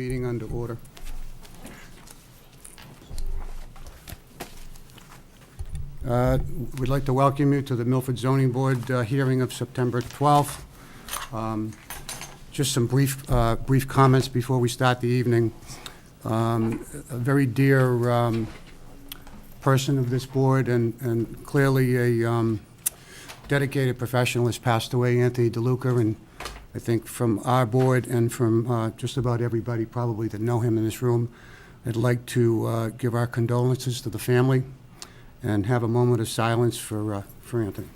Meeting under order. We'd like to welcome you to the Milford Zoning Board hearing of September 12th. Just some brief comments before we start the evening. A very dear person of this board and clearly a dedicated professional has passed away, Anthony DeLuca, and I think from our board and from just about everybody probably that know him in this room, I'd like to give our condolences to the family and have a moment of silence for Anthony.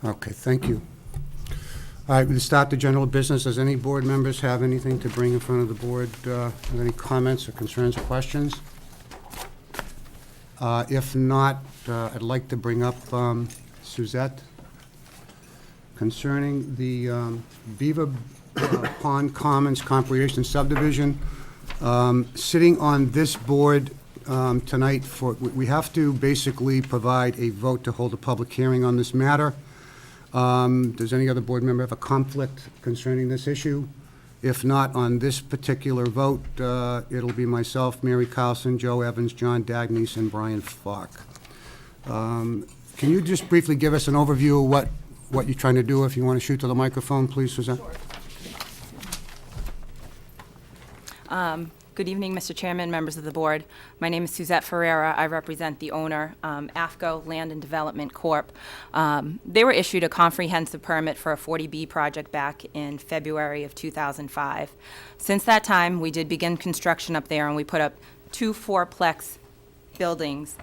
Okay, thank you. All right, we'll start the general business. Does any board members have anything to bring in front of the board? Have any comments or concerns or questions? If not, I'd like to bring up Suzette concerning the Beaver Pond Commons Comprehensive Subdivision. Sitting on this board tonight, we have to basically provide a vote to hold a public hearing on this matter. Does any other board member have a conflict concerning this issue? If not, on this particular vote, it'll be myself, Mary Carlson, Joe Evans, John Dagnes, and Brian Falk. Can you just briefly give us an overview of what you're trying to do? If you want to shoot to the microphone, please, Suzanne. Sure. Good evening, Mr. Chairman, members of the board. My name is Suzette Ferreira. I represent the owner, AFCO Land and Development Corp. They were issued a comprehensive permit for a 40B project back in February of 2005. Since that time, we did begin construction up there, and we put up 2 fourplex buildings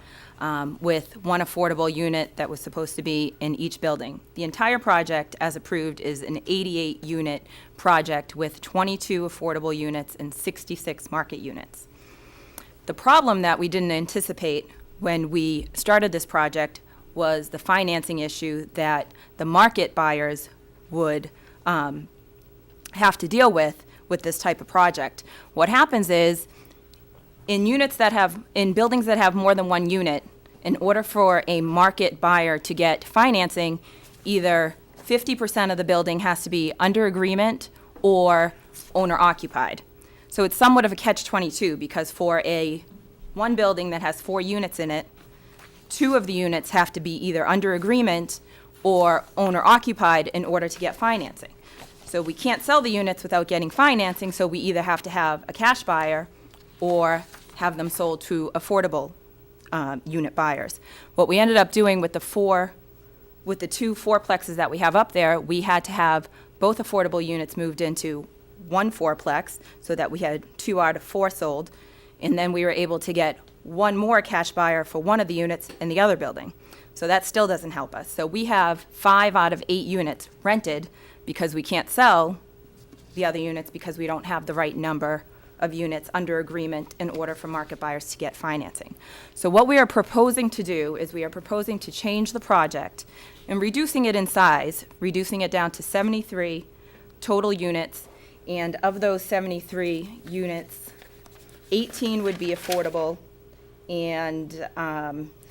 with 1 affordable unit that was supposed to be in each building. The entire project, as approved, is an 88-unit project with 22 affordable units and 66 market units. The problem that we didn't anticipate when we started this project was the financing issue that the market buyers would have to deal with this type of project. What happens is, in buildings that have more than 1 unit, in order for a market buyer to get financing, either 50% of the building has to be under agreement or owner occupied. So it's somewhat of a catch-22, because for one building that has 4 units in it, 2 of the units have to be either under agreement or owner occupied in order to get financing. So we can't sell the units without getting financing, so we either have to have a cash buyer or have them sold to affordable unit buyers. What we ended up doing with the 2 fourplexes that we have up there, we had to have both affordable units moved into 1 fourplex so that we had 2 out of 4 sold, and then we were able to get 1 more cash buyer for 1 of the units in the other building. So that still doesn't help us. So we have 5 out of 8 units rented because we can't sell the other units because we don't have the right number of units under agreement in order for market buyers to get financing. So what we are proposing to do is we are proposing to change the project and reducing it in size, reducing it down to 73 total units, and of those 73 units, 18 would be affordable and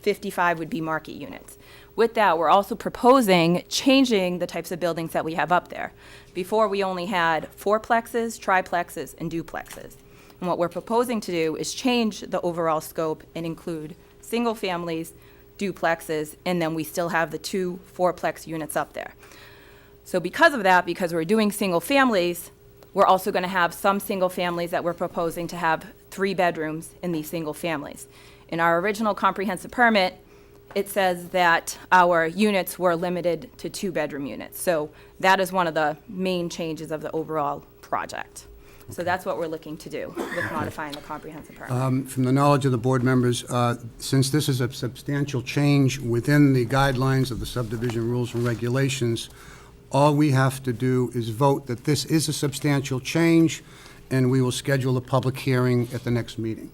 55 would be market units. With that, we're also proposing changing the types of buildings that we have up there. Before, we only had fourplexes, triplexes, and duplexes. And what we're proposing to do is change the overall scope and include single families, duplexes, and then we still have the 2 fourplex units up there. So because of that, because we're doing single families, we're also going to have some single families that we're proposing to have 3 bedrooms in these single families. In our original comprehensive permit, it says that our units were limited to 2-bedroom units. So that is one of the main changes of the overall project. So that's what we're looking to do with modifying the comprehensive permit. From the knowledge of the board members, since this is a substantial change within the guidelines of the subdivision rules and regulations, all we have to do is vote that this is a substantial change, and we will schedule a public hearing at the next meeting.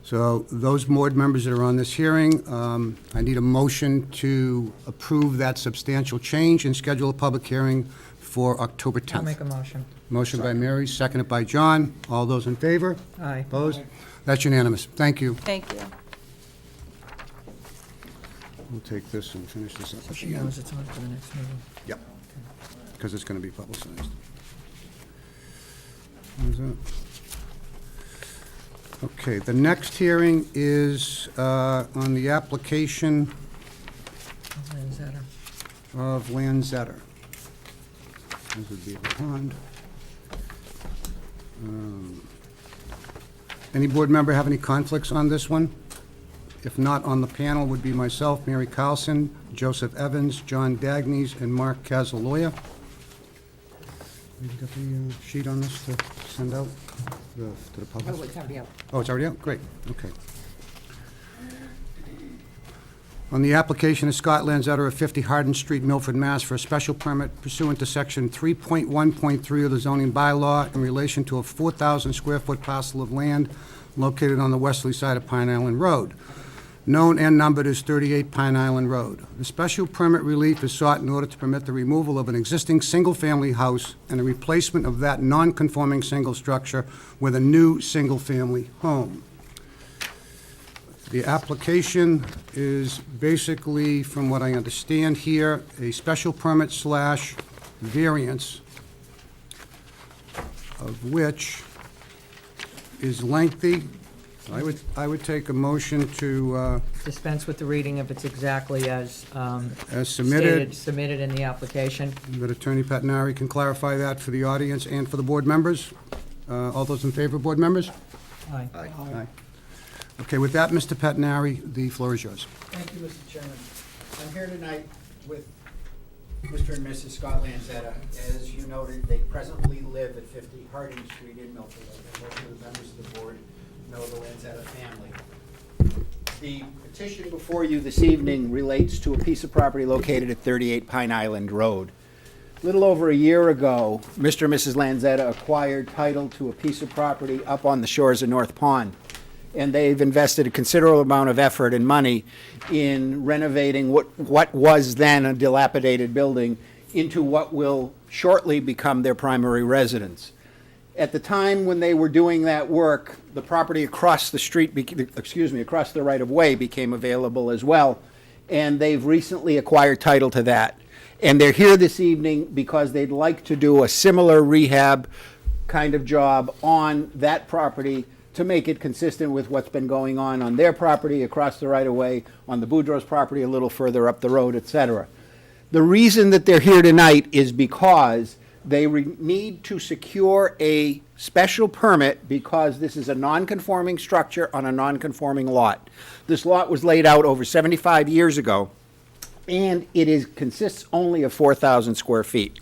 So those board members that are on this hearing, I need a motion to approve that substantial change and schedule a public hearing for October 10th. I'll make a motion. Motion by Mary, seconded by John. All those in favor? Aye. Opposed? That's unanimous. Thank you. Thank you. We'll take this and finish this up. So she knows it's on for the next meeting. Yep, because it's going to be publicized. What is that? Okay, the next hearing is on the application Lanzetta. of Lanzetta. This would be the pond. Any board member have any conflicts on this one? If not, on the panel would be myself, Mary Carlson, Joseph Evans, John Dagnes, and Mark Casaloya. You got the sheet on this to send out to the public? Oh, it's already out. Oh, it's already out? Great, okay. On the application of Scott Lanzetta of 50 Hardin Street, Milford, Mass. For a special permit pursuant to Section 3.1.3 of the zoning bylaw in relation to a 4,000 square foot parcel of land located on the westerly side of Pine Island Road, known and numbered as 38 Pine Island Road. The special permit relief is sought in order to permit the removal of an existing single-family house and a replacement of that non-conforming single structure with a new single-family home. The application is basically, from what I understand here, a special permit slash variance, of which is lengthy. I would take a motion to, Dispense with the reading if it's exactly as submitted. submitted in the application. That Attorney Patnari can clarify that for the audience and for the board members. All those in favor, board members? Aye. Aye. Okay, with that, Mr. Patnari, the floor is yours. Thank you, Mr. Chairman. I'm here tonight with Mr. and Mrs. Scott Lanzetta. As you noted, they presently live at 50 Harding Street in Milford. Most of the members of the board know the Lanzetta family. The petition before you this evening relates to a piece of property located at 38 Pine Island Road. A little over a year ago, Mr. and Mrs. Lanzetta acquired title to a piece of property up on the shores of North Pond. And they've invested a considerable amount of effort and money in renovating what was then a dilapidated building into what will shortly become their primary residence. At the time when they were doing that work, the property across the street, across the right-of-way became available as well, and they've recently acquired title to that. And they're here this evening because they'd like to do a similar rehab kind of job on that property to make it consistent with what's been going on their property, across the right-of-way, on the Boudreaux's property a little further up the road, etc. The reason that they're here tonight is because they need to secure a special permit because this is a non-conforming structure on a non-conforming lot. This lot was laid out over 75 years ago, and it consists only of 4,000 square feet.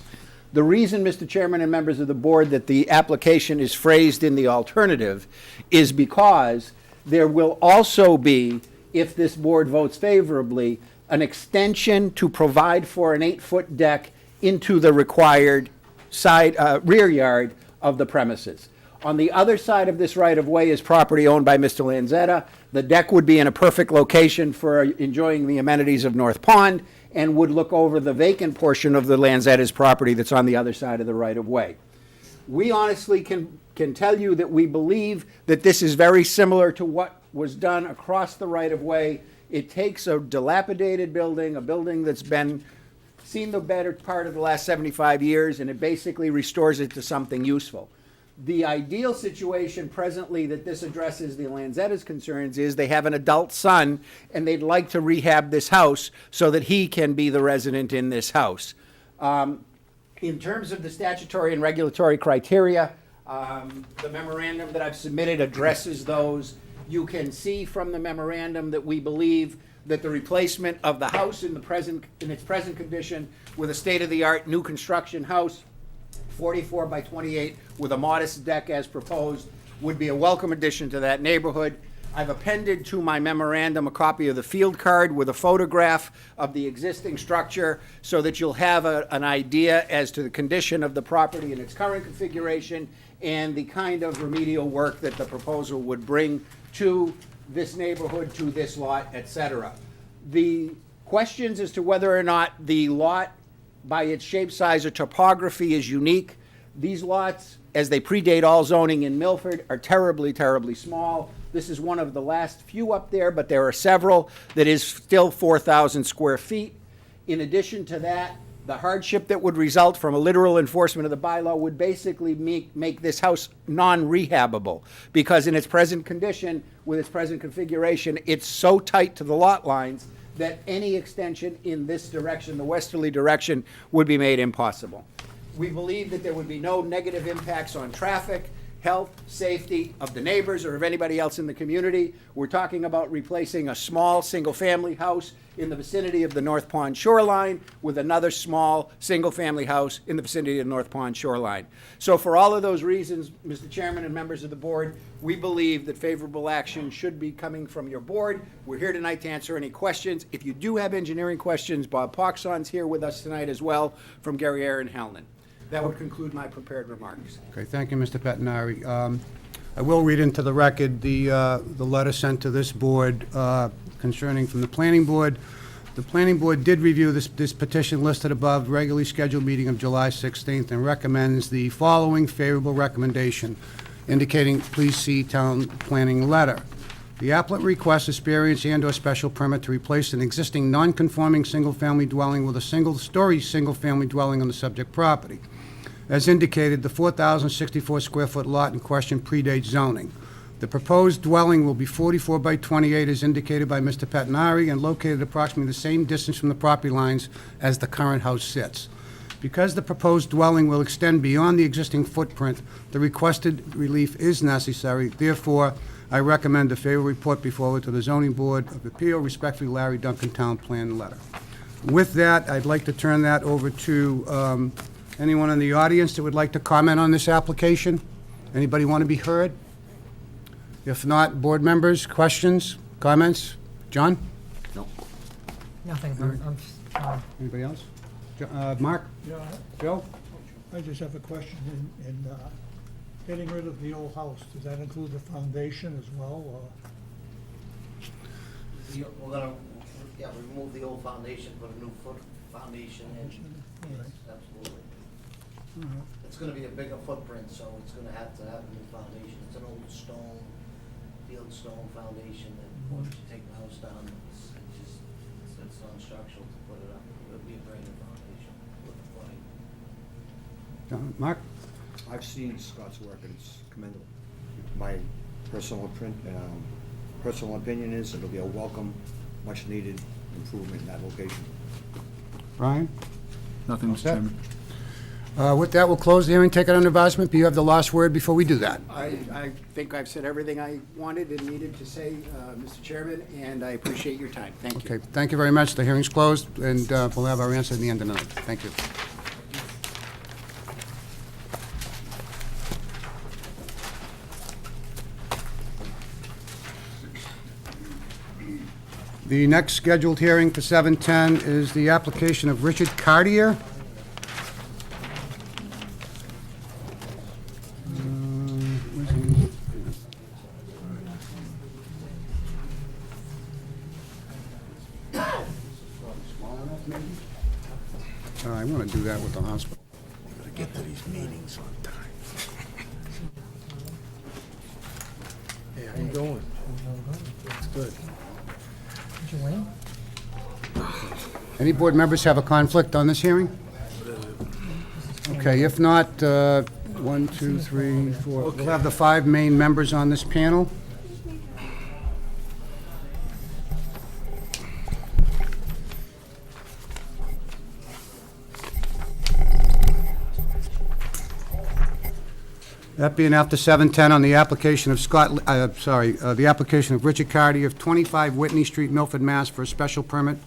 The reason, Mr. Chairman and members of the board, that the application is phrased in the alternative is because there will also be, if this board votes favorably, an extension to provide for an 8-foot deck into the required rear yard of the premises. On the other side of this right-of-way is property owned by Mr. Lanzetta. The deck would be in a perfect location for enjoying the amenities of North Pond and would look over the vacant portion of the Lanzetta's property that's on the other side of the right-of-way. We honestly can tell you that we believe that this is very similar to what was done across the right-of-way. It takes a dilapidated building, a building that's been seen the better part of the last 75 years, and it basically restores it to something useful. The ideal situation presently that this addresses the Lanzetta's concerns is they have an adult son and they'd like to rehab this house so that he can be the resident in this house. In terms of the statutory and regulatory criteria, the memorandum that I've submitted addresses those. You can see from the memorandum that we believe that the replacement of the house in its present condition with a state-of-the-art new construction house, 44 by 28 with a modest deck as proposed, would be a welcome addition to that neighborhood. I've appended to my memorandum a copy of the field card with a photograph of the existing structure so that you'll have an idea as to the condition of the property in its current configuration and the kind of remedial work that the proposal would bring to this neighborhood, to this lot, etc. The questions as to whether or not the lot by its shape, size, or topography is unique. These lots, as they predate all zoning in Milford, are terribly, terribly small. This is one of the last few up there, but there are several that is still 4,000 square feet. In addition to that, the hardship that would result from a literal enforcement of the bylaw would basically make this house non-rehabable, because in its present condition, with its present configuration, it's so tight to the lot lines that any extension in this direction, the westerly direction, would be made impossible. We believe that there would be no negative impacts on traffic, health, safety of the neighbors or of anybody else in the community. We're talking about replacing a small, single-family house in the vicinity of the North Pond shoreline with another small, single-family house in the vicinity of the North Pond shoreline. So for all of those reasons, Mr. Chairman and members of the board, we believe that favorable action should be coming from your board. We're here tonight to answer any questions. If you do have engineering questions, Bob Poxon's here with us tonight as well from Gary Aaron Hellman. That would conclude my prepared remarks. Okay, thank you, Mr. Pettinari. I will read into the record the letter sent to this board concerning from the planning board. The planning board did review this petition listed above, regularly scheduled meeting of July 16th, and recommends the following favorable recommendation, indicating please see town planning letter. The applicant requests a variance and/or special permit to replace an existing non-conforming single-family dwelling with a single-story single-family dwelling on the subject property. As indicated, the 4,064 square foot lot in question predates zoning. The proposed dwelling will be 44 by 28 as indicated by Mr. Pettinari and located approximately the same distance from the property lines as the current house sits. Because the proposed dwelling will extend beyond the existing footprint, the requested relief is necessary. Therefore, I recommend a favorable report be forwarded to the Zoning Board of Appeal. Respectfully, Larry Duncan, Town Plan Letter. With that, I'd like to turn that over to anyone in the audience that would like to comment on this application. Anybody want to be heard? If not, board members, questions, comments? John? Nothing. Anybody else? Mark? Yeah, Joe? I just have a question. In getting rid of the old house, does that include the foundation as well, or? We're gonna, remove the old foundation, put a new foundation in. Yes, absolutely. It's gonna be a bigger footprint, so it's gonna have to have a new foundation. It's an old stone, field stone foundation that once you take the house down, it's non-structural to put it up. It'll be a brand new foundation with the footing. Mark? I've seen Scott's work and it's commendable. My personal opinion is it'll be a welcome, much-needed improvement in that location. Brian? Nothing, Mr. set? Chairman. With that, we'll close the hearing, take it under advisement, but you have the last word before we do that. I think I've said everything I wanted and needed to say, Mr. Chairman, and I appreciate your time. Thank you. Okay, thank you very much. The hearing's closed, and we'll have our answer at the end of the night. Thank you. The next scheduled hearing for 7:10 is the application of Richard Cartier. I want to do that with the hospital. Gotta get to these meetings on time. Hey, how you doing? That's good. Joanne? Any board members have a conflict on this hearing? Okay, if not, 1, 2, 3, 4. We'll have the 5 main members on this panel. That being after 7:10 on the application of the application of Richard Carty of 25 Whitney Street, Milford, Mass. For a special permit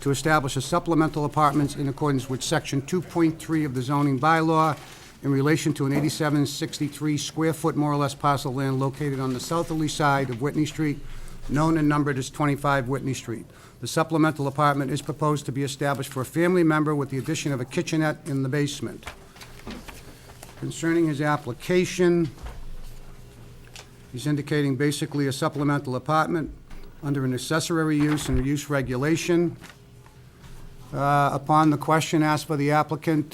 to establish a supplemental apartments in accordance with Section 2.3 of the zoning bylaw in relation to an 8763 square foot more or less parcel of land located on the southerly side of Whitney Street, known and numbered as 25 Whitney Street. The supplemental apartment is proposed to be established for a family member with the addition of a kitchenette in the basement. Concerning his application, he's indicating basically a supplemental apartment under an accessory use and use regulation. Upon the question asked by the applicant,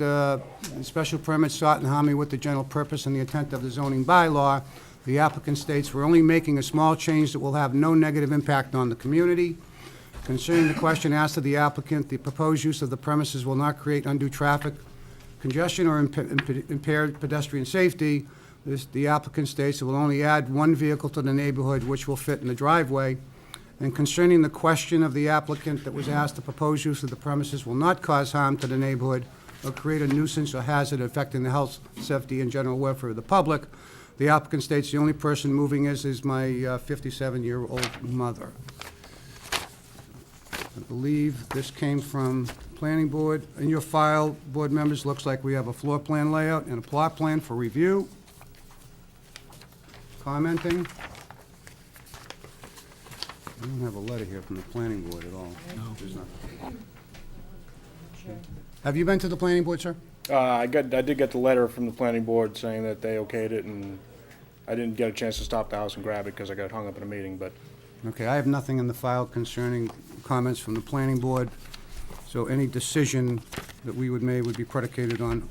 special permit sought in harmony with the general purpose and the intent of the zoning bylaw, the applicant states, "We're only making a small change that will have no negative impact on the community." Concerning the question asked of the applicant, the proposed use of the premises will not create undue traffic congestion or impaired pedestrian safety. The applicant states it will only add one vehicle to the neighborhood, which will fit in the driveway. And concerning the question of the applicant that was asked, the proposed use of the premises will not cause harm to the neighborhood or create a nuisance or hazard affecting the health, safety, and general welfare of the public. The applicant states the only person moving is my 57-year-old mother. I believe this came from planning board. In your file, board members, looks like we have a floor plan layout and a plot plan for review. Commenting? I don't have a letter here from the planning board at all. No. Have you been to the planning board, sir? I did get the letter from the planning board saying that they okayed it, and I didn't get a chance to stop the house and grab it because I got hung up in a meeting, but Okay, I have nothing in the file concerning comments from the planning board, so any decision that we would make would be predicated on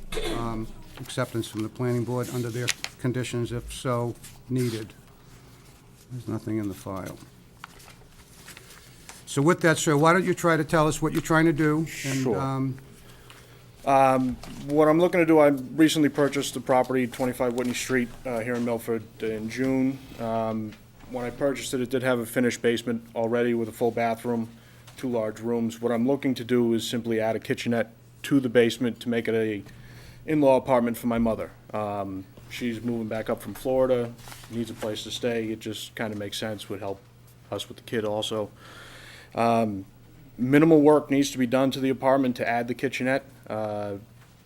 acceptance from the planning board under their conditions, if so needed. There's nothing in the file. So with that, sir, why don't you try to tell us what you're trying to do? And, Sure. What I'm looking to do, I recently purchased the property, 25 Whitney Street, here in Milford in June. When I purchased it, it did have a finished basement already with a full bathroom, 2 large rooms. What I'm looking to do is simply add a kitchenette to the basement to make it a in-law apartment for my mother. She's moving back up from Florida, needs a place to stay. It just kind of makes sense, would help us with the kid also. Minimal work needs to be done to the apartment to add the kitchenette.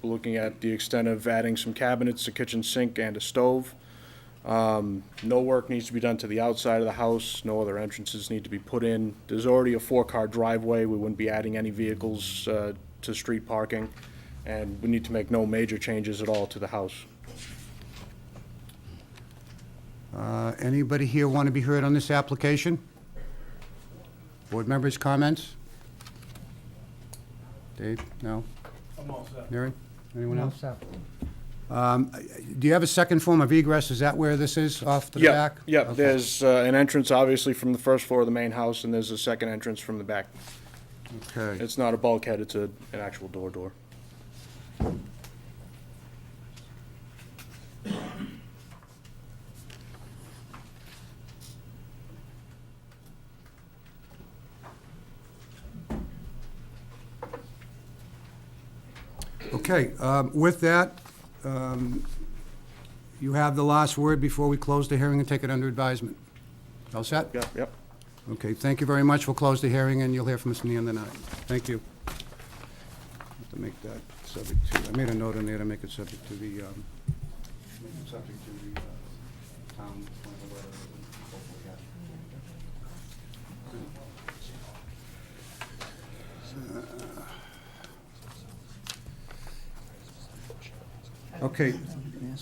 Looking at the extent of adding some cabinets, a kitchen sink, and a stove. No work needs to be done to the outside of the house. No other entrances need to be put in. There's already a 4-car driveway. We wouldn't be adding any vehicles to street parking. And we need to make no major changes at all to the house. Anybody here want to be heard on this application? Board members' comments? Dave? No? I'm all set. Mary? Anyone No, else? sir. Do you have a second form of egress? Is that where this is, off to the back? Yeah, Okay. there's an entrance obviously from the first floor of the main house, and there's a second entrance from the back. Okay. It's not a bulkhead, it's an actual door. Okay, with that, you have the last word before we close the hearing and take it under advisement. All set? Yep. Okay, thank you very much. We'll close the hearing, and you'll hear from us in the end of the night. Thank you. Have to make that subject to, I made a note in there to make it subject to the, make it subject to the town final letter. Hopefully, yeah. Okay,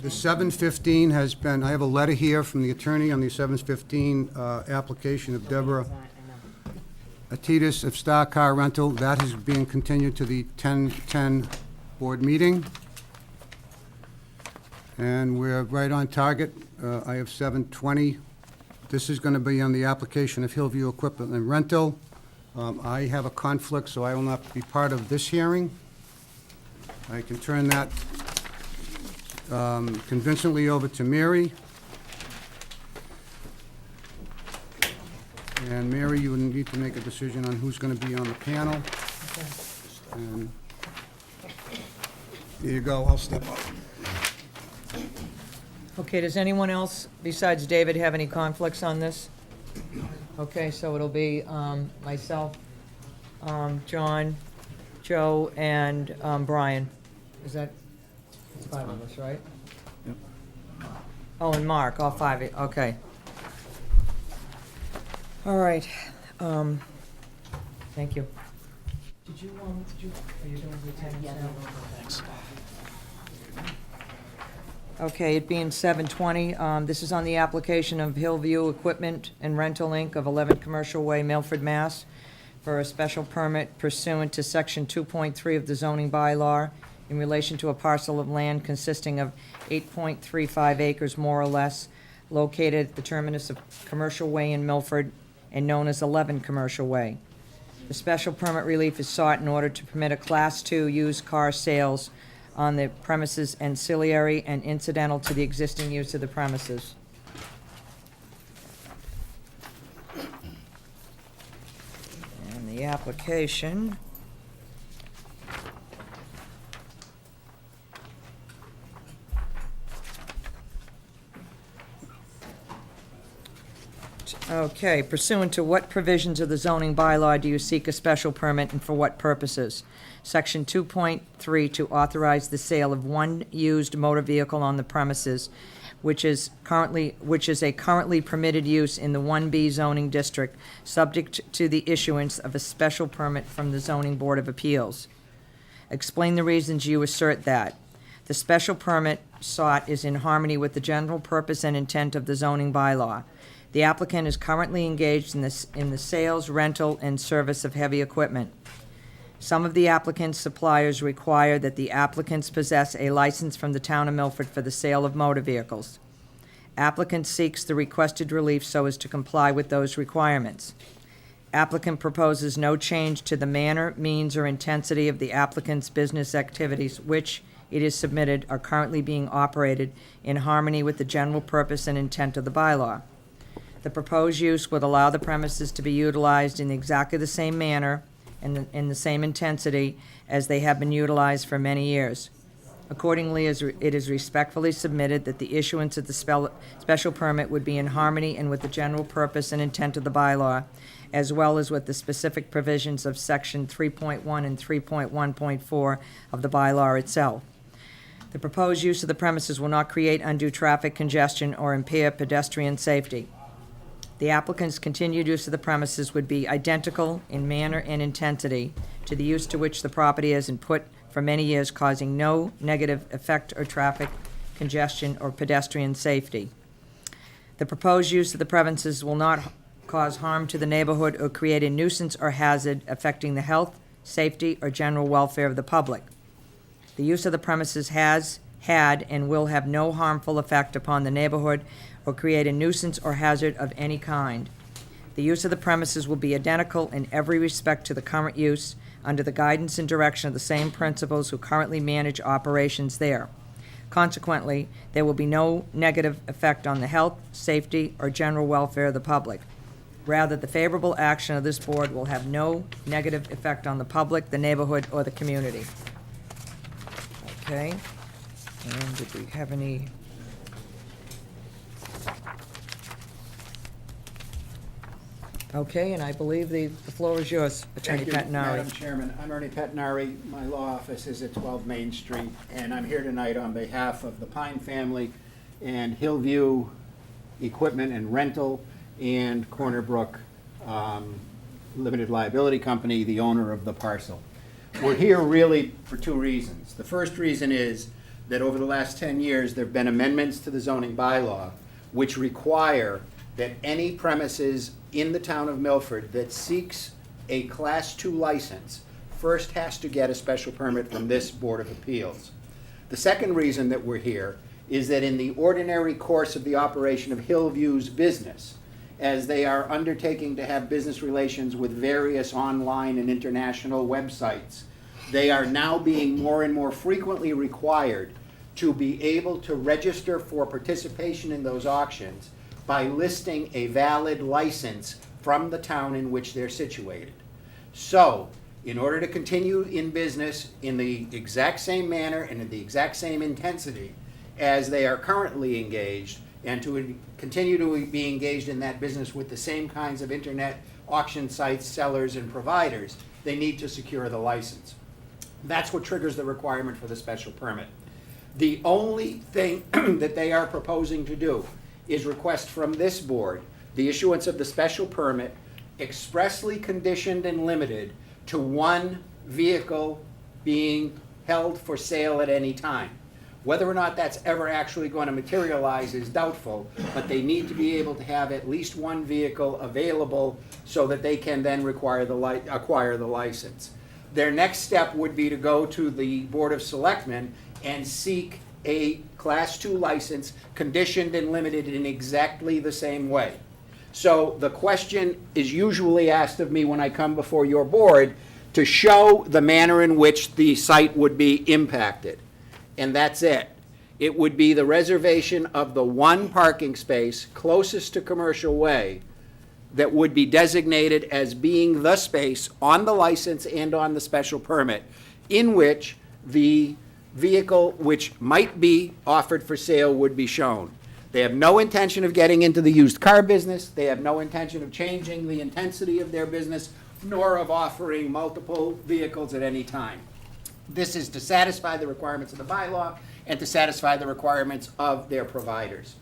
the 715 has been, I have a letter here from the attorney on the 715 application of Deborah Atitis of Star Car Rental. That is being continued to the 10/10 board meeting. And we're right on target. I have 720. This is going to be on the application of Hillview Equipment and Rental. I have a conflict, so I will not be part of this hearing. I can turn that convincingly over to Mary. And Mary, you would need to make a decision on who's going to be on the panel. And here you go, I'll step up. Okay, does anyone else besides David have any conflicts on this? Okay, so it'll be myself, John, Joe, and Brian. Is that 5 of us, right? Yep. Oh, and Mark, all 5 of you, okay. All right, thank you. Did you, are you doing the attendance now? Thanks. Okay, it being 7:20, this is on the application of Hillview Equipment and Rental, Inc. of 11 Commercial Way, Milford, Mass. for a special permit pursuant to Section 2.3 of the zoning bylaw in relation to a parcel of land consisting of 8.35 acres more or less, located at the terminus of Commercial Way in Milford and known as 11 Commercial Way. The special permit relief is sought in order to permit a Class II used car sales on the premises ancillary and incidental to the existing use of the premises. And the application. Okay, pursuant to what provisions of the zoning bylaw do you seek a special permit and for what purposes? Section 2.3, to authorize the sale of one used motor vehicle on the premises, which is a currently permitted use in the 1B zoning district, subject to the issuance of a special permit from the Zoning Board of Appeals. Explain the reasons you assert that. The special permit sought is in harmony with the general purpose and intent of the zoning bylaw. The applicant is currently engaged in the sales, rental, and service of heavy equipment. Some of the applicant's suppliers require that the applicants possess a license from the town of Milford for the sale of motor vehicles. Applicant seeks the requested relief so as to comply with those requirements. Applicant proposes no change to the manner, means, or intensity of the applicant's business activities, which, it is submitted, are currently being operated in harmony with the general purpose and intent of the bylaw. The proposed use would allow the premises to be utilized in exactly the same manner and in the same intensity as they have been utilized for many years. Accordingly, it is respectfully submitted that the issuance of the special permit would be in harmony and with the general purpose and intent of the bylaw, as well as with the specific provisions of Section 3.1 and 3.1.4 of the bylaw itself. The proposed use of the premises will not create undue traffic congestion or impair pedestrian safety. The applicant's continued use of the premises would be identical in manner and intensity to the use to which the property has been put for many years, causing no negative effect or traffic congestion or pedestrian safety. The proposed use of the premises will not cause harm to the neighborhood or create a nuisance or hazard affecting the health, safety, or general welfare of the public. The use of the premises has had and will have no harmful effect upon the neighborhood or create a nuisance or hazard of any kind. The use of the premises will be identical in every respect to the current use, under the guidance and direction of the same principals who currently manage operations there. Consequently, there will be no negative effect on the health, safety, or general welfare of the public. Rather, the favorable action of this board will have no negative effect on the public, the neighborhood, or the community. Okay, and did we have any? Okay, and I believe the floor is yours, Attorney Thank you, Pettinari. Madam Chairman. I'm Ernie Pettinari. My law office is at 12 Main Street, and I'm here tonight on behalf of the Pine family and Hillview Equipment and Rental and Corner Brook Limited Liability Company, the owner of the parcel. We're here really for two reasons. The first reason is that over the last 10 years, there have been amendments to the zoning bylaw which require that any premises in the town of Milford that seeks a Class II license first has to get a special permit from this Board of Appeals. The second reason that we're here is that in the ordinary course of the operation of Hillview's business, as they are undertaking to have business relations with various online and international websites, they are now being more and more frequently required to be able to register for participation in those auctions by listing a valid license from the town in which they're situated. So, in order to continue in business in the exact same manner and in the exact same intensity as they are currently engaged, and to continue to be engaged in that business with the same kinds of internet auction sites, sellers, and providers, they need to secure the license. That's what triggers the requirement for the special permit. The only thing that they are proposing to do is request from this board the issuance of the special permit expressly conditioned and limited to one vehicle being held for sale at any time. Whether or not that's ever actually going to materialize is doubtful, but they need to be able to have at least one vehicle available so that they can then acquire the license. Their next step would be to go to the Board of Selectmen and seek a Class 2 license, conditioned and limited in exactly the same way. So the question is usually asked of me when I come before your board to show the manner in which the site would be impacted. And that's it. It would be the reservation of the one parking space closest to Commercial Way that would be designated as being the space on the license and on the special permit, in which the vehicle which might be offered for sale would be shown. They have no intention of getting into the used car business. They have no intention of changing the intensity of their business, nor of offering multiple vehicles at any time. This is to satisfy the requirements of the bylaw and to satisfy the requirements of their providers.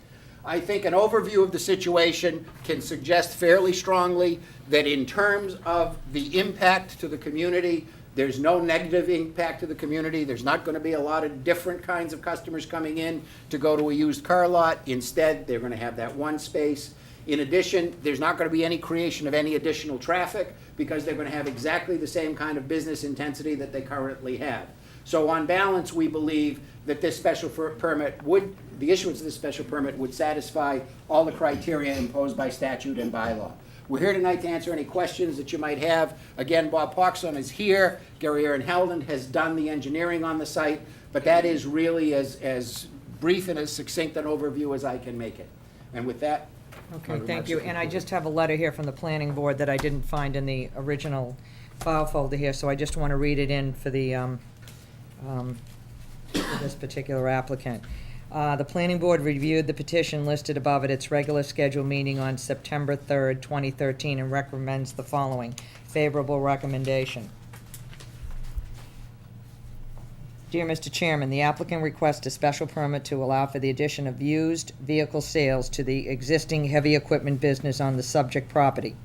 I think an overview of the situation can suggest fairly strongly that in terms of the impact to the community, there's no negative impact to the community. There's not going to be a lot of different kinds of customers coming in to go to a used car lot. Instead, they're going to have that one space. In addition, there's not going to be any creation of any additional traffic because they're going to have exactly the same kind of business intensity that they currently have. So on balance, we believe that this special permit the issuance of this special permit would satisfy all the criteria imposed by statute and bylaw. We're here tonight to answer any questions that you might have. Again, Bob Parkson is here. Gary Aaron Helden has done the engineering on the site, but that is really as brief and as succinct an overview as I can make it. And with that, Okay, thank you. And I just have a letter here from the planning board that I didn't find in the original file folder here, so I just want to read it in for the, for this particular applicant. The planning board reviewed the petition listed above at its regular scheduled meeting on September 3rd, 2013, and recommends the following favorable recommendation. Dear Mr. Chairman, the applicant requests a special permit to allow for the addition of used vehicle sales to the existing heavy equipment business on the subject property.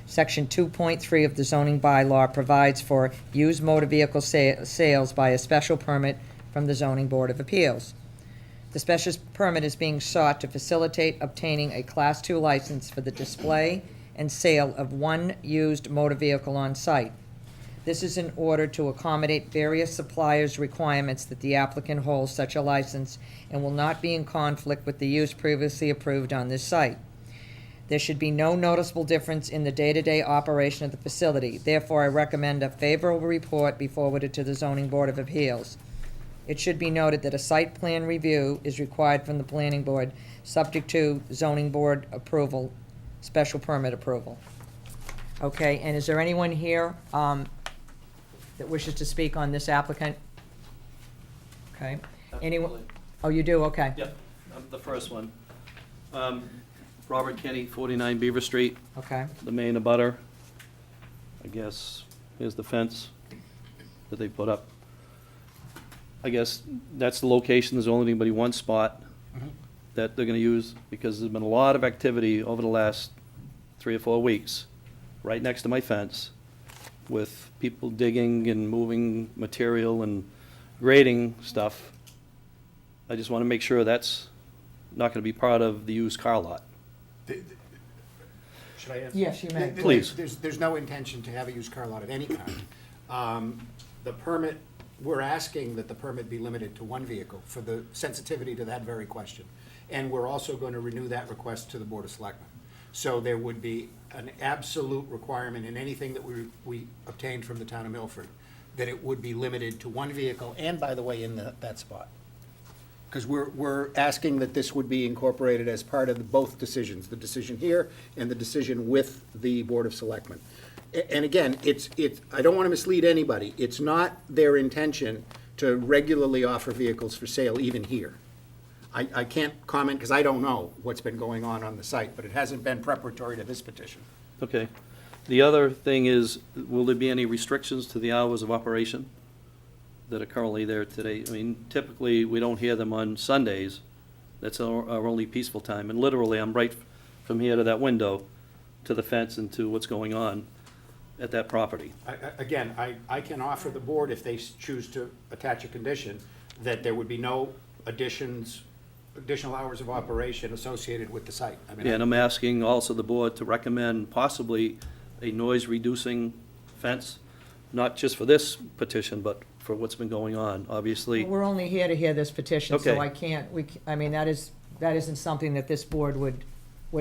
Section 2.3 of the zoning bylaw provides for used motor vehicle sales by a special permit from the Zoning Board of Appeals. The special permit is being sought to facilitate obtaining a Class 2 license for the display and sale of one used motor vehicle on site. This is in order to accommodate various suppliers' requirements that the applicant holds such a license and will not be in conflict with the use previously approved on this site. There should be no noticeable difference in the day-to-day operation of the facility. Therefore, I recommend a favorable report be forwarded to the Zoning Board of Appeals. It should be noted that a site plan review is required from the planning board, subject to zoning board approval, special permit approval. Okay, and is there anyone here that wishes to speak on this applicant? Okay. Anyone? Oh, you do? Okay. Yep, I'm the first one. Robert Kenny, 49 Beaver Street, Okay. the main abutter. I guess, here's the fence that they put up. I guess that's the location, there's only anybody one spot that they're gonna use, because there's been a lot of activity over the last 3 or 4 weeks, right next to my fence, with people digging and moving material and grading stuff. I just wanna make sure that's not gonna be part of the used car lot. should I answer? Yes, you may. Please. There's no intention to have a used car lot of any kind. The permit, we're asking that the permit be limited to one vehicle for the sensitivity to that very question. And we're also going to renew that request to the Board of Selectmen. So there would be an absolute requirement in anything that we obtained from the town of Milford, that it would be limited to one vehicle, and by the way, in that spot. Because we're asking that this would be incorporated as part of both decisions, the decision here and the decision with the Board of Selectmen. And again, I don't want to mislead anybody. It's not their intention to regularly offer vehicles for sale even here. I can't comment because I don't know what's been going on the site, but it hasn't been preparatory to this petition. Okay. The other thing is, will there be any restrictions to the hours of operation that are currently there today? I mean, typically, we don't hear them on Sundays. That's our only peaceful time. And literally, I'm right from here to that window, to the fence and to what's going on at that property. Again, I can offer the board, if they choose to attach a condition, that there would be no additional hours of operation associated with the site. I mean, And I'm asking also the board to recommend possibly a noise-reducing fence, not just for this petition, but for what's been going on, obviously. We're only here to hear this petition, so Okay. I can't, I mean, that isn't something that this board would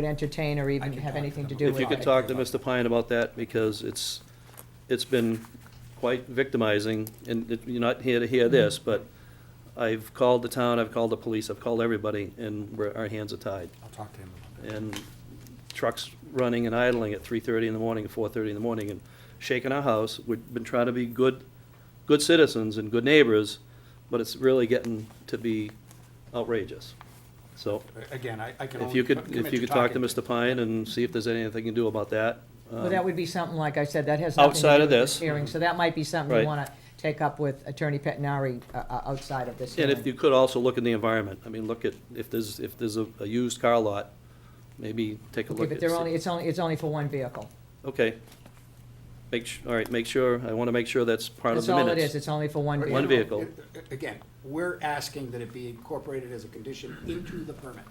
entertain or even can have talk to anything to them do If with you could it. talk to Mr. Pine about that, because it's been quite victimizing, and you're not here to hear this, but I've called the town, I've called the police, I've called everybody, and our hands are tied. I'll talk to him about that. And trucks running and idling at 3:30 in the morning and 4:30 in the morning and shaking our house. We've been trying to be good citizens and good neighbors, but it's really getting to be outrageous. So Again, I can if only you could, commit if you could talk to talking Mr. Pine and see if there's anything you can do about that. Well, that would be something, like I said, that has nothing to Outside do of with this this. hearing, so that might be something Right. you want to take up with Attorney Pettinari outside of this And hearing. if you could also look at the environment, I mean, look at, if there's a used car lot, maybe take a Okay, look but at. they're only, it's only for one vehicle. Okay. All right, make sure, I want to make sure that's part of That's the all minutes. it is, it's only for one vehicle. One vehicle. Again, we're asking that it be incorporated as a condition into the permit.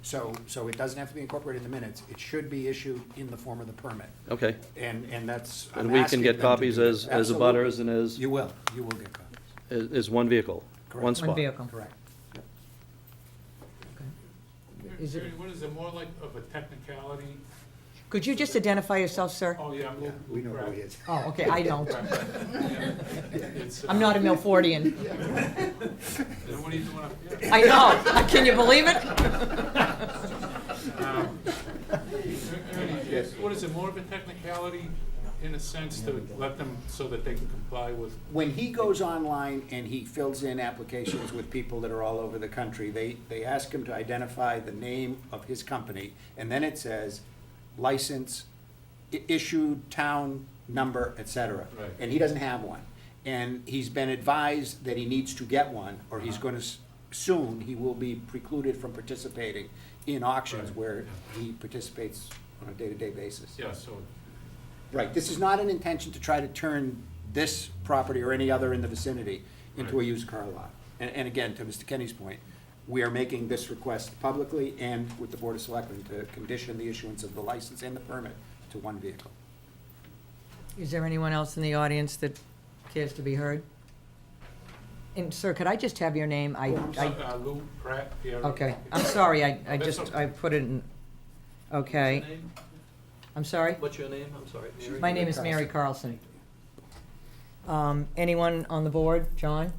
So it doesn't have to be incorporated in the minutes. It should be issued in the form of the permit. Okay. And that's, I'm And we can asking get them to copies do that. as Absolutely. abutters and as, You will get copies. as one vehicle, Correct. one One spot. vehicle. Correct. Yep. Is it- Attorney, what is it, more like of a technicality? Could you just identify yourself, sir? Oh, yeah, I'm Lou. We know who he is. Oh, okay, I don't. It's, I'm not a Milfordian. Then what are you doing up here? I know, can you believe it? Attorney, what is it, more of a technicality in a sense to let them, so that they can comply with? When he goes online and he fills in applications with people that are all over the country, they ask him to identify the name of his company, and then it says license, issued, town, number, et cetera. Right. And he doesn't have one. And he's been advised that he needs to get one, or he's gonna, soon, he will be precluded from participating in auctions Right. where he participates on a day-to-day basis. Yeah, so, Right, this is not an intention to try to turn this property or any other in the vicinity into a Right. used car lot. And again, to Mr. Kenny's point, we are making this request publicly and with the Board of Selectmen to condition the issuance of the license and the permit to one vehicle. Is there anyone else in the audience that cares to be heard? And sir, could I just have your name? Lou Pratt, Pierre. Okay, I'm sorry, I That's just, okay. I put it in, okay. I'm sorry? What's your name? I'm sorry. Mary? My name is Mary Carlson. Anyone on the board? John?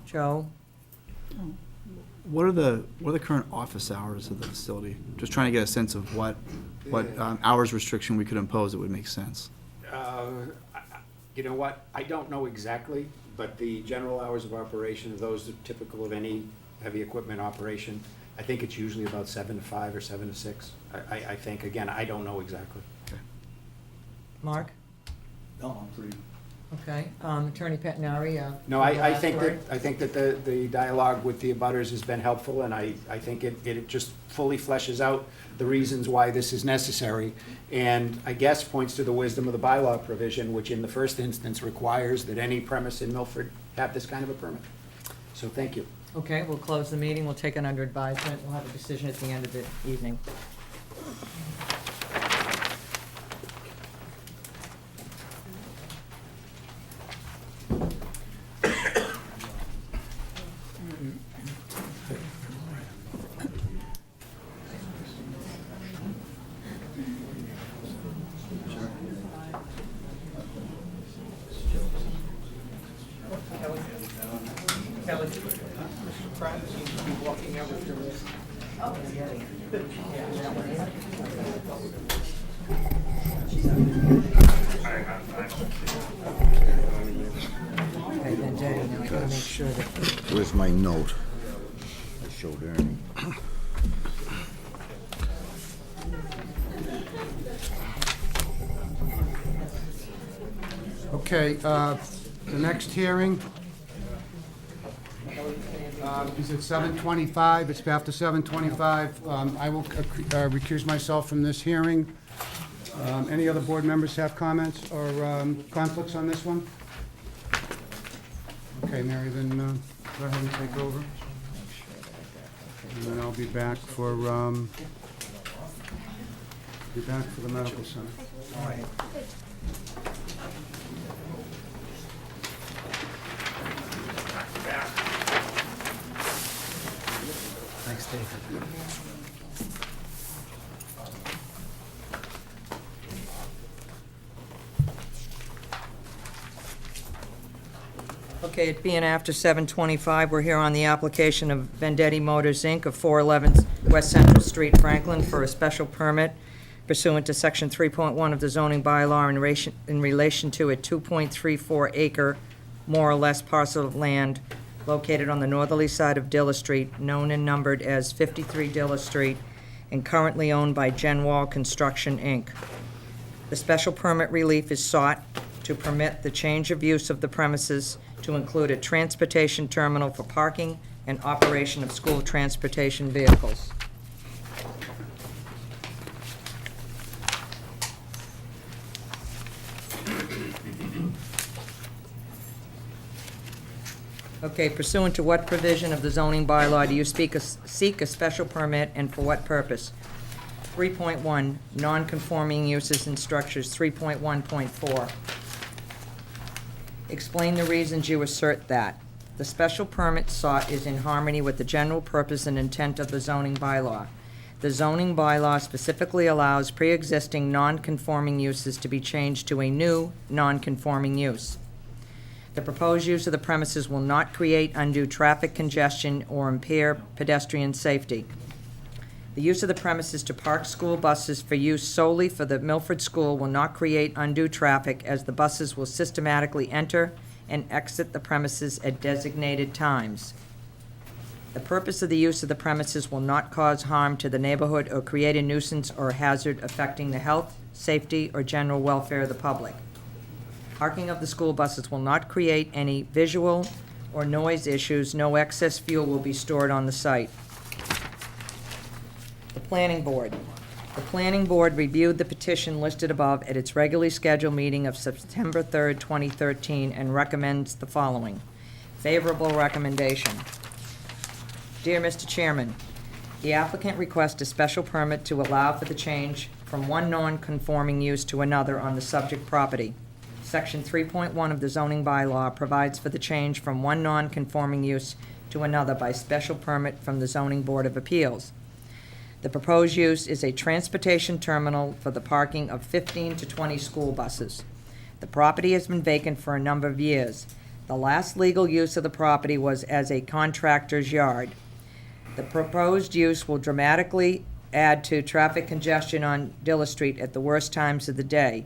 Joe? What are the current office hours of the facility? Just trying to get a sense of what hours restriction we could impose that would make sense. You know what, I don't know exactly, but the general hours of operation, those are typical of any heavy equipment operation. I think it's usually about 7 to 5 or 7 to 6. I think, again, I don't know exactly. Mark? No, I'm pretty. Okay, Attorney Pettinari? No, the I last think word? that the dialogue with the abutters has been helpful, and I think it just fully fleshes out the reasons why this is necessary, and I guess points to the wisdom of the bylaw provision, which in the first instance requires that any premise in Milford have this kind of a permit. So thank you. Okay, we'll close the meeting, we'll take it under advisement, we'll have a decision at the end of the evening. Okay, then Jenny, now I gotta make sure that, Where's my note? I showed Ernie. Okay, the next hearing is at 7:25. It's after 7:25. I will recuse myself from this hearing. Any other board members have comments or conflicts on this one? Okay, Mary, then go ahead and take over. And then I'll be back for the medical center. All right. Thanks, David. Okay, it being after 7:25, we're here on the application of Vendetti Motors, Inc. of 411 West Central Street, Franklin, for a special permit pursuant to Section 3.1 of the zoning bylaw in relation to a 2.34 acre, more or less, parcel of land located on the northerly side of Dilla Street, known and numbered as 53 Dilla Street, and currently owned by Genwall Construction, Inc. The special permit relief is sought to permit the change of use of the premises to include a transportation terminal for parking and operation of school transportation vehicles. Okay, pursuant to what provision of the zoning bylaw do you seek a special permit, and for what purpose? 3.1, non-conforming uses and structures, 3.1.4. Explain the reasons you assert that. The special permit sought is in harmony with the general purpose and intent of the zoning bylaw. The zoning bylaw specifically allows pre-existing non-conforming uses to be changed to a new non-conforming use. The proposed use of the premises will not create undue traffic congestion or impair pedestrian safety. The use of the premises to park school buses for use solely for the Milford School will not create undue traffic, as the buses will systematically enter and exit the premises at designated times. The purpose of the use of the premises will not cause harm to the neighborhood or create a nuisance or hazard affecting the health, safety, or general welfare of the public. Parking of the school buses will not create any visual or noise issues. No excess fuel will be stored on the site. The Planning Board. The Planning Board reviewed the petition listed above at its regularly scheduled meeting of September 3rd, 2013, and recommends the following. Favorable recommendation. Dear Mr. Chairman, the applicant requests a special permit to allow for the change from one non-conforming use to another on the subject property. Section 3.1 of the zoning bylaw provides for the change from one non-conforming use to another by special permit from the Zoning Board of Appeals. The proposed use is a transportation terminal for the parking of 15 to 20 school buses. The property has been vacant for a number of years. The last legal use of the property was as a contractor's yard. The proposed use will dramatically add to traffic congestion on Dilla Street at the worst times of the day.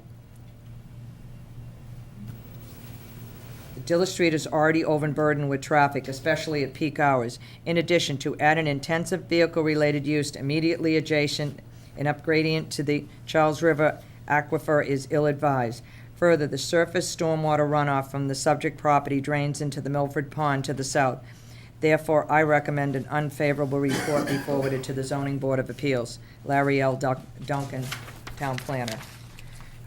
Dilla Street is already overburdened with traffic, especially at peak hours. In addition, to add an intensive vehicle-related use immediately adjacent and upgradient to the Charles River aquifer is ill-advised. Further, the surface stormwater runoff from the subject property drains into the Milford Pond to the south. Therefore, I recommend an unfavorable report be forwarded to the Zoning Board of Appeals. Larry L. Duncan, Town Planner.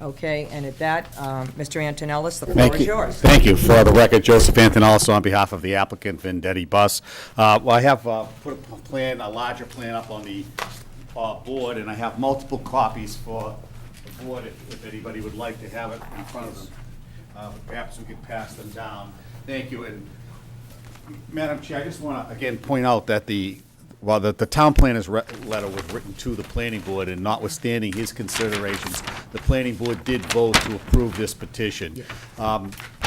Okay, and at that, Mr. Antonellis, the floor is yours. Thank you. For the record, Joseph Antonellis on behalf of the applicant, Vendetti Bus. Well, I have put a larger plan up on the board, and I have multiple copies for the board if anybody would like to have it in front of them. Perhaps we could pass them down. Thank you. And Madam Chair, I just want to, again, point out that the town planner's letter was written to the planning board, and notwithstanding his considerations, the planning board did vote to approve this petition.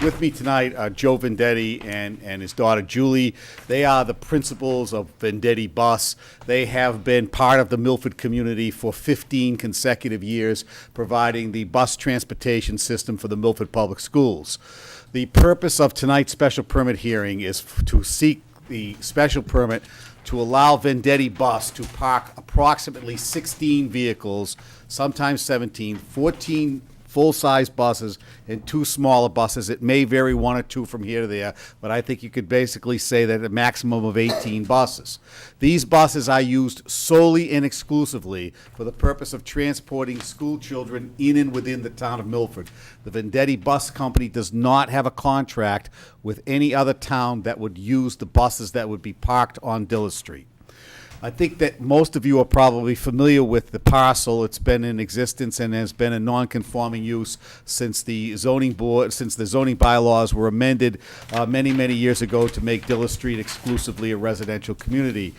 With me tonight are Joe Vendetti and his daughter Julie. They are the principals of Vendetti Bus. They have been part of the Milford community for 15 consecutive years, providing the bus transportation system for the Milford Public Schools. The purpose of tonight's special permit hearing is to seek the special permit to allow Vendetti Bus to park approximately 16 vehicles, sometimes 17, 14 full-size buses and 2 smaller buses. It may vary 1 or 2 from here to there, but I think you could basically say that a maximum of 18 buses. These buses are used solely and exclusively for the purpose of transporting school children in and within the town of Milford. The Vendetti Bus Company does not have a contract with any other town that would use the buses that would be parked on Dilla Street. I think that most of you are probably familiar with the parcel. It's been in existence and has been a non-conforming use since the zoning bylaws were amended many, many years ago to make Dilla Street exclusively a residential community.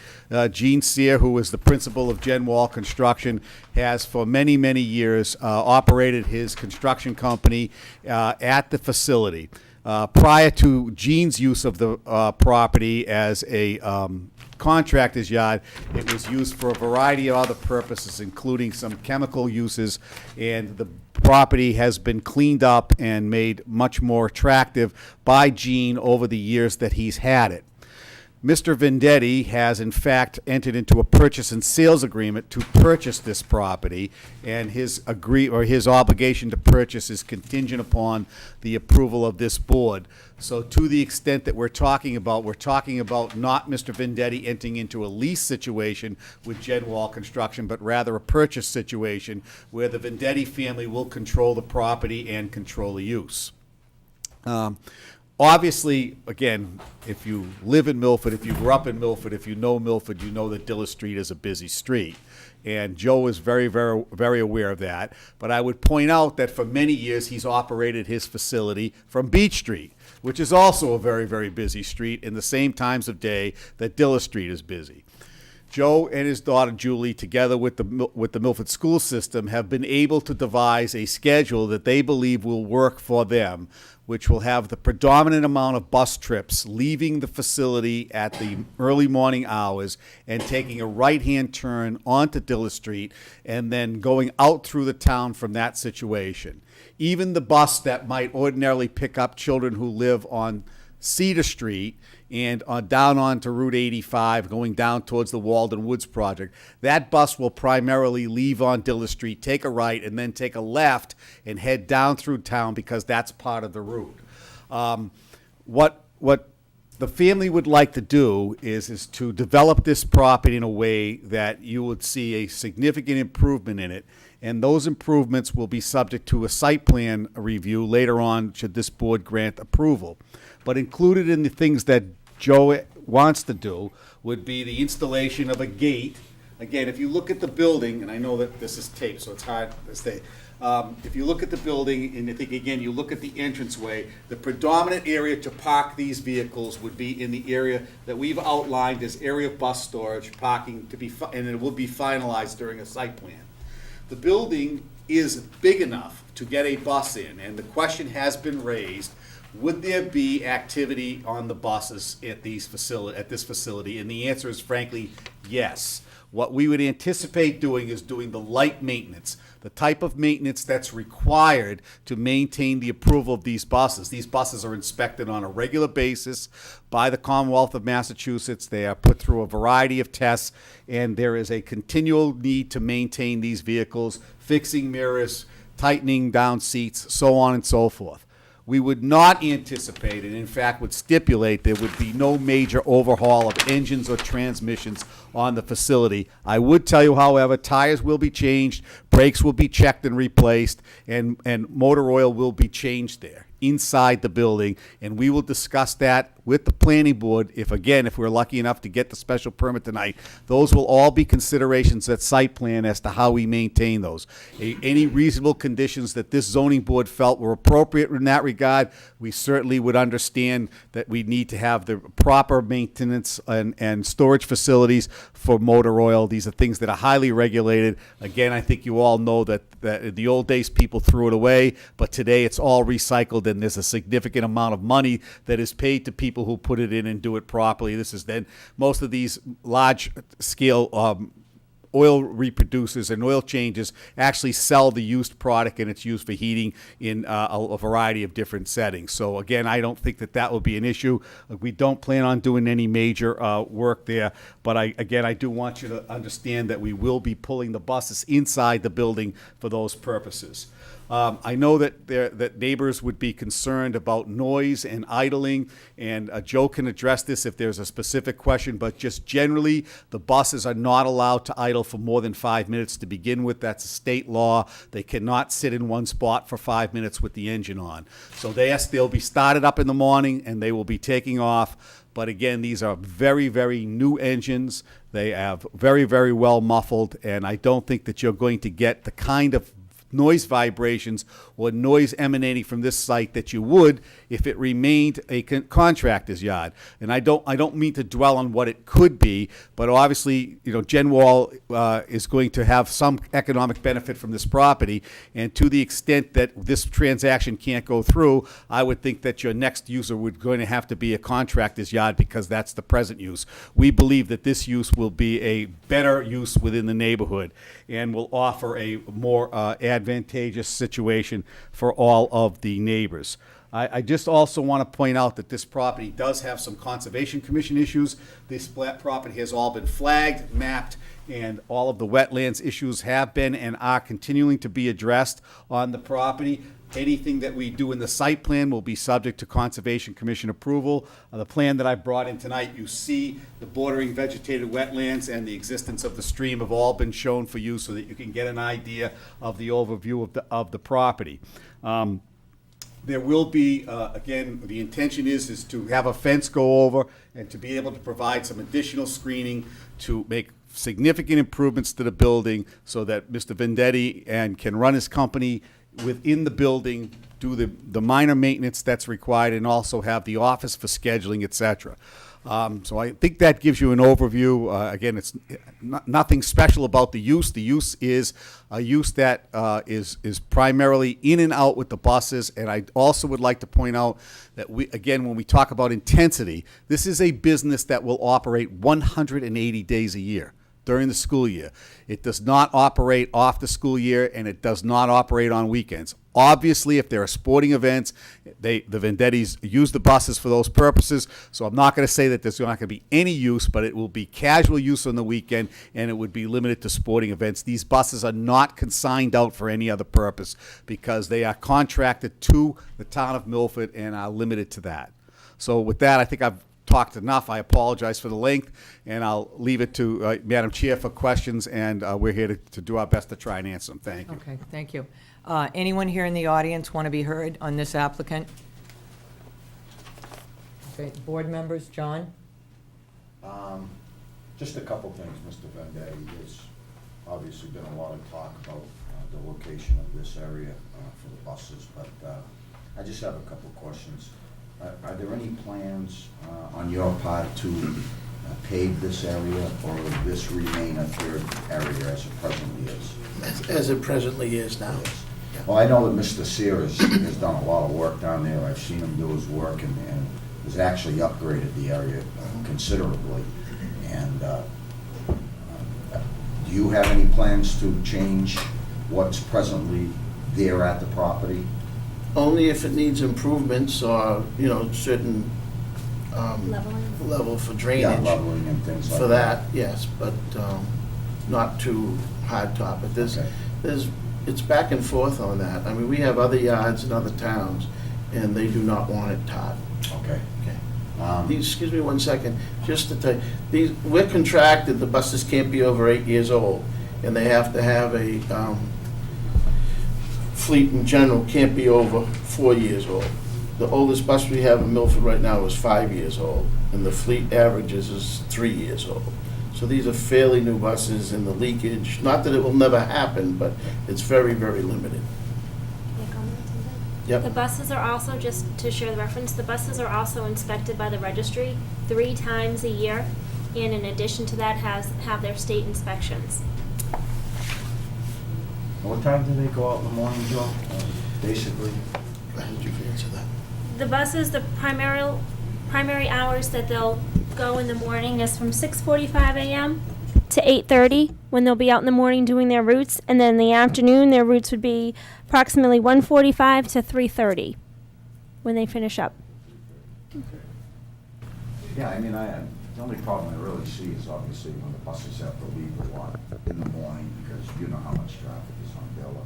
Gene Sear, who is the principal of Gen Wall Construction, has for many, many years operated his construction company at the facility. Prior to Gene's use of the property as a contractor's yard, it was used for a variety of other purposes, including some chemical uses, and the property has been cleaned up and made much more attractive by Gene over the years that he's had it. Mr. Vendetti has in fact entered into a purchase and sales agreement to purchase this property, and his obligation to purchase is contingent upon the approval of this board. So to the extent that we're talking about not Mr. Vendetti entering into a lease situation with Gen Wall Construction, but rather a purchase situation where the Vendetti family will control the property and control the use. Obviously, again, if you live in Milford, if you grew up in Milford, if you know Milford, you know that Dilla Street is a busy street. And Joe is very, very, very aware of that. But I would point out that for many years he's operated his facility from Beach Street, which is also a very, very busy street in the same times of day that Dilla Street is busy. Joe and his daughter Julie, together with the Milford school system, have been able to devise a schedule that they believe will work for them, which will have the predominant amount of bus trips leaving the facility at the early morning hours and taking a right-hand turn onto Dilla Street and then going out through the town from that situation. Even the bus that might ordinarily pick up children who live on Cedar Street and down onto Route 85, going down towards the Walden Woods project, that bus will primarily leave on Dilla Street, take a right, and then take a left and head down through town because that's part of the route. What the family would like to do is to develop this property in a way that you would see a significant improvement in it, and those improvements will be subject to a site plan review later on should this board grant approval. But included in the things that Joe wants to do would be the installation of a gate. Again, if you look at the building, and I know that this is taped, so it's hard to say. If you look at the building, and I think, again, you look at the entranceway, the predominant area to park these vehicles would be in the area that we've outlined as area of bus storage, parking to be, and it will be finalized during a site plan. The building is big enough to get a bus in, and the question has been raised, would there be activity on the buses at this facility? And the answer is frankly, yes. What we would anticipate doing is doing the light maintenance, the type of maintenance that's required to maintain the approval of these buses. These buses are inspected on a regular basis by the Commonwealth of Massachusetts. They are put through a variety of tests, and there is a continual need to maintain these vehicles, fixing mirrors, tightening down seats, so on and so forth. We would not anticipate, and in fact would stipulate, there would be no major overhaul of engines or transmissions on the facility. I would tell you, however, tires will be changed, brakes will be checked and replaced, and motor oil will be changed there inside the building, and we will discuss that with the planning board if we're lucky enough to get the special permit tonight. Those will all be considerations at site plan as to how we maintain those. Any reasonable conditions that this zoning board felt were appropriate in that regard, we certainly would understand that we need to have the proper maintenance and storage facilities for motor oil. These are things that are highly regulated. Again, I think you all know that in the old days people threw it away, but today it's all recycled, and there's a significant amount of money that is paid to people who put it in and do it properly. This is then most of these large scale oil reproducers and oil changes actually sell the used product, and it's used for heating in a variety of different settings. So again, I don't think that will be an issue. We don't plan on doing any major work there, but I do want you to understand that we will be pulling the buses inside the building for those purposes. I know that neighbors would be concerned about noise and idling, and Joe can address this if there's a specific question, but just generally, the buses are not allowed to idle for more than 5 minutes to begin with. That's a state law. They cannot sit in one spot for 5 minutes with the engine on. So they'll be started up in the morning, and they will be taking off. But again, these are very, very new engines. They have very, very well muffled, and I don't think that you're going to get the kind of noise vibrations or noise emanating from this site that you would if it remained a contractor's yard. And I don't mean to dwell on what it could be, but obviously, Genwall is going to have some economic benefit from this property, and to the extent that this transaction can't go through, I would think that your next user would going to have to be a contractor's yard, because that's the present use. We believe that this use will be a better use within the neighborhood and will offer a more advantageous situation for all of the neighbors. I just also want to point out that this property does have some Conservation Commission issues. This property has all been flagged, mapped, and all of the wetlands issues have been and are continuing to be addressed on the property. Anything that we do in the site plan will be subject to Conservation Commission approval. The plan that I brought in tonight, you see the bordering vegetated wetlands and the existence of the stream have all been shown for you so that you can get an idea of the overview of the property. There will be, again, the intention is to have a fence go over and to be able to provide some additional screening to make significant improvements to the building so that Mr. Vendetti can run his company within the building, do the minor maintenance that's required, and also have the office for scheduling, et cetera. So I think that gives you an overview. Again, it's nothing special about the use. The use is a use that is primarily in and out with the buses. And I also would like to point out that when we talk about intensity, this is a business that will operate 180 days a year during the school year. It does not operate off the school year, and it does not operate on weekends. Obviously, if there are sporting events, the Vendettis use the buses for those purposes, so I'm not going to say that there's not going to be any use, but it will be casual use on the weekend, and it would be limited to sporting events. These buses are not consigned out for any other purpose because they are contracted to the town of Milford and are limited to that. So with that, I think I've talked enough. I apologize for the length, and I'll leave it to Madam Chair for questions, and we're here to do our best to try and answer them. Thank you. Okay, thank you. Anyone here in the audience want to be heard on this applicant? Okay, board members, John? Just a couple things, Mr. Vendetti. There's obviously been a lot of talk about the location of this area for the buses, but I just have a couple questions. Are there any plans on your part to pave this area, or will this remain a third area as it presently is? As it presently is now. Well, I know that Mr. Sears has done a lot of work down there. I've seen him do his work, and has actually upgraded the area considerably. And do you have any plans to change what's presently there at the property? Only if it needs improvements or, certain level for drainage. Yeah, leveling and things like For that. that, yes, but not too hard top. But Okay. it's back and forth on that. I mean, we have other yards in other towns, and they do not want it top. Okay. Okay. Excuse me one second, just to tell you, we're contracted, the buses can't be over 8 years old, and they have to have a, fleet in general can't be over 4 years old. The oldest bus we have in Milford right now is 5 years old, and the fleet averages is 3 years old. So these are fairly new buses, and the leakage, not that it will never happen, but it's very, very limited. Yep. The buses are also, just to share the reference, the buses are also inspected by the registry 3 times a year, and in addition to that have their state inspections. What time do they go out in the morning, Joe? Basically? How did you answer that? The buses, the primary hours that they'll go in the morning is from 6:45 a.m. to 8:30 when they'll be out in the morning doing their routes, and then in the afternoon their routes would be approximately 1:45 to 3:30 when they finish up. Yeah, I mean, the only problem I really see is obviously when the buses have to leave a lot in the morning, because you know how much traffic is on Bella.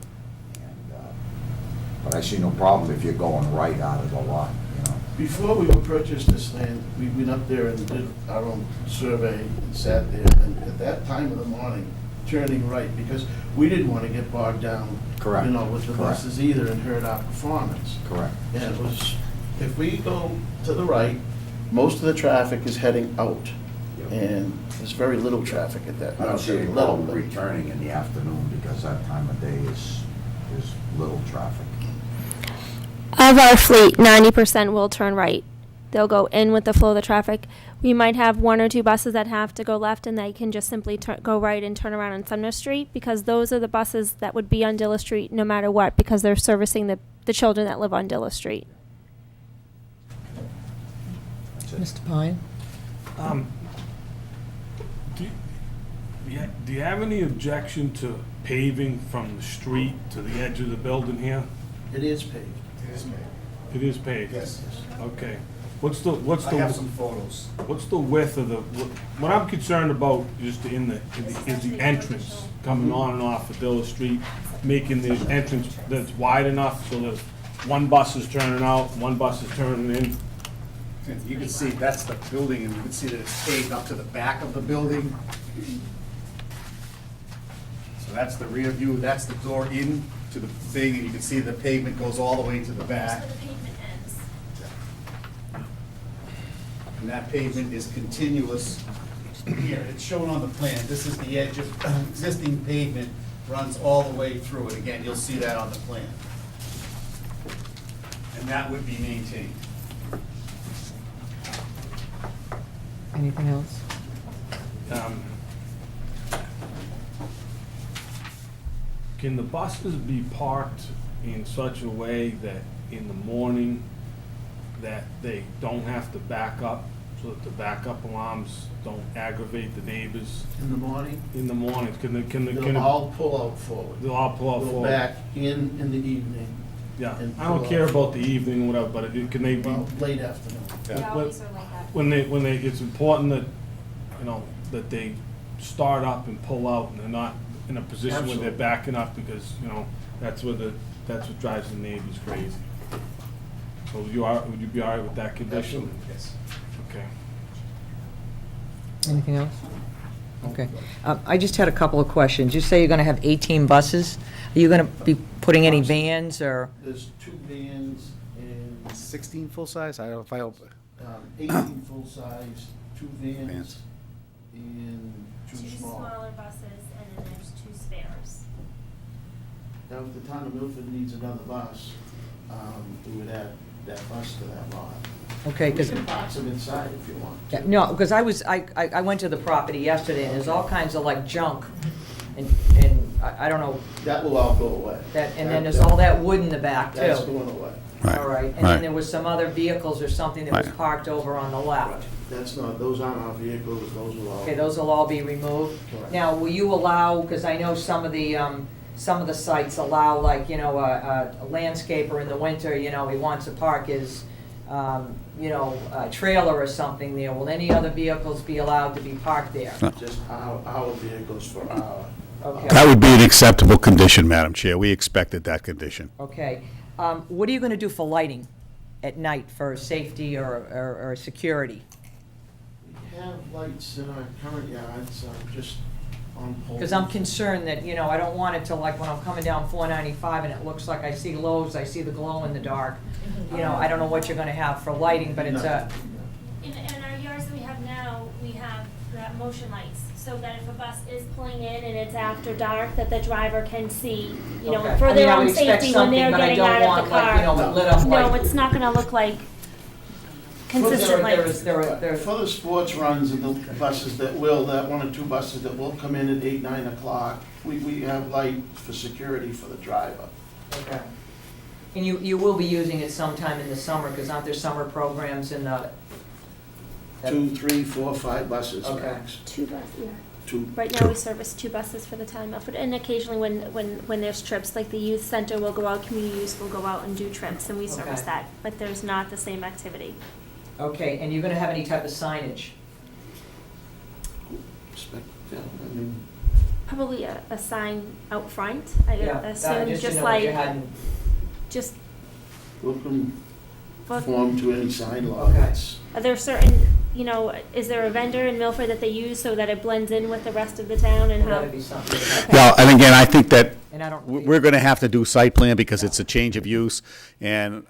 But I see no problem if you're going right out of the lot, you know? Before we purchased this land, we went up there and did our own survey and sat there, and at that time of the morning, turning right, because we didn't want to get bogged down, Correct. you know, with the Correct. buses either and hurt our performance. Correct. And it was, if we go to the right, most of the traffic is heading out, and there's very little traffic at that. I don't see very any little, problem but- returning in the afternoon, because that time of day is little traffic. Of our fleet, 90% will turn right. They'll go in with the flow of the traffic. We might have one or two buses that have to go left, and they can just simply go right and turn around on Sumner Street, because those are the buses that would be on Dilla Street no matter what, because they're servicing the children that live on Dilla Street. Mr. Pine? Do you have any objection to paving from the street to the edge of the building here? It is paved. It is paved? Yes. Okay. What's the I have some photos. what's the width of the, what I'm concerned about is the entrance coming on and off of Dilla Street, making the entrance that's wide enough so that one bus is turning out, one bus is turning in. You can see, that's the building, and you can see that it's paved up to the back of the building. So that's the rear view, that's the door in to the thing, and you can see the pavement goes all the way to the back. the pavement ends. And that pavement is continuous. Here, it's shown on the plan, this is the edge of existing pavement, runs all the way through it. Again, you'll see that on the plan. And that would be maintained. Anything else? Can the buses be parked in such a way that in the morning that they don't have to back up, so that the backup alarms don't aggravate the neighbors In the morning, in the morning? they'll all pull out forward. They'll all pull out Go forward? back in the evening, Yeah, and I don't pull care out. about the evening or whatever, but can they be, well, late afternoon. They always are like that. when they, it's important that, you know, that they start up and pull out and they're not in a position where they're Absolutely. backing up, because, you know, that's what drives the neighbors crazy. So would you be all right with that condition? Absolutely. Yes. Okay. Anything else? Okay. I just had a couple of questions. You say you're going to have 18 buses. Are you going to be putting any vans or? There's 2 vans and 16 full-size? I don't know if I, 18 full-size, 2 vans, Vans. and 2 small. smaller buses, and then there's 2 spares. Now, if the town of Milford needs another bus, we would add that bus to that lot. Okay, We because, can box them inside if you want to. no, because I went to the property yesterday, and there's all kinds of like junk, and I don't know, That will all go away. and then there's all that wood in the back, too. That's going away. All right, and then there was some other vehicles or something that was parked over on the left. That's not, those aren't our vehicles, those will all. Okay, those will all be removed. Correct. Now, will you allow, because I know some of the sites allow, like, you know, a landscaper in the winter, you know, he wants to park his, you know, trailer or something there. Will any other vehicles be allowed to be parked there? Just our vehicles for our. Okay. that would be an acceptable condition, Madam Chair. We expected that condition. Okay. What are you going to do for lighting at night for safety or security? We have lights in our current yards, just on poles. Because I'm concerned that, you know, I don't want it to, like, when I'm coming down 495 and it looks like I see Lowe's, I see the glow in the dark. You know, I don't know what you're going to have for lighting, but it's a, In our yards that we have now, we have motion lights, so that if a bus is pulling in and it's after dark, that the driver can see, you know, Okay. for I mean, their I would own expect safety when something, they're but I getting don't out of want, the like, you know, car. a lit up No, light. it's not gonna look like consistent lights. For the sports runs and the buses that one or two buses that will come in at 8, 9 o'clock, we have light for security for the driver. Okay. And you will be using it sometime in the summer, because aren't there summer programs in the? 2, 3, 4, 5 buses Okay. max. 2 buses, yeah. two. Right now, we service 2 buses for the town of Milford, and occasionally when there's trips, like the youth center will go out, community youth will go out and do trips, and we service Okay. that, but there's not the same activity. Okay, and you're gonna have any type of signage? Yeah, I mean, Probably a sign out front, I Yeah, assume, just to just know what you like, hadn't- just, we'll well, conform to any sign law Okay. that's. are there certain, is there a vendor in Milford that they use so that it blends in with the rest of the town and Well, how? that'd be something. Yeah, and again, I think that And I don't. we're going to have to do site plan because it's a change of use. And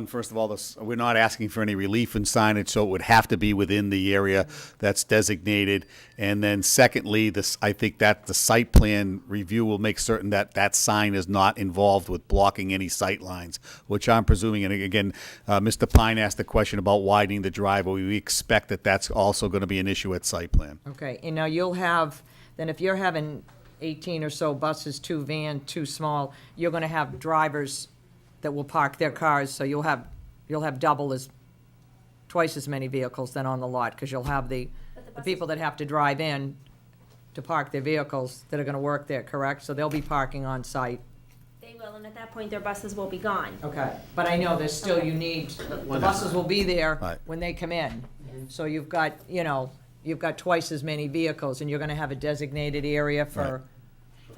first of all, we're not asking for any relief in signage, so it would have to be within the area that's designated. And then secondly, I think that the site plan review will make certain that that sign is not involved with blocking any sight lines, which I'm presuming, and again, Mr. Pine asked the question about widening the driveway. We expect that that's also going to be an issue at site plan. Okay, and now you'll have, then if you're having 18 or so buses, 2 van, 2 small, you're gonna have drivers that will park their cars, so you'll have twice as many vehicles than on the lot, because you'll have the people that have to drive in to park their vehicles that are gonna work there, correct? So they'll be parking on site. They will, and at that point, their buses will be gone. Okay, but I know there's still, you need, the buses will be there Right. when they come in. So you've got, you've got twice as many vehicles, and you're gonna have a designated area for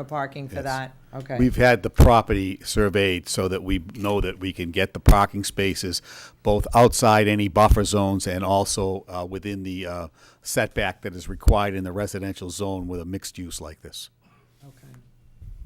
parking for Yes. that? Okay. We've had the property surveyed so that we know that we can get the parking spaces both outside any buffer zones and also within the setback that is required in the residential zone with a mixed use like this. Okay.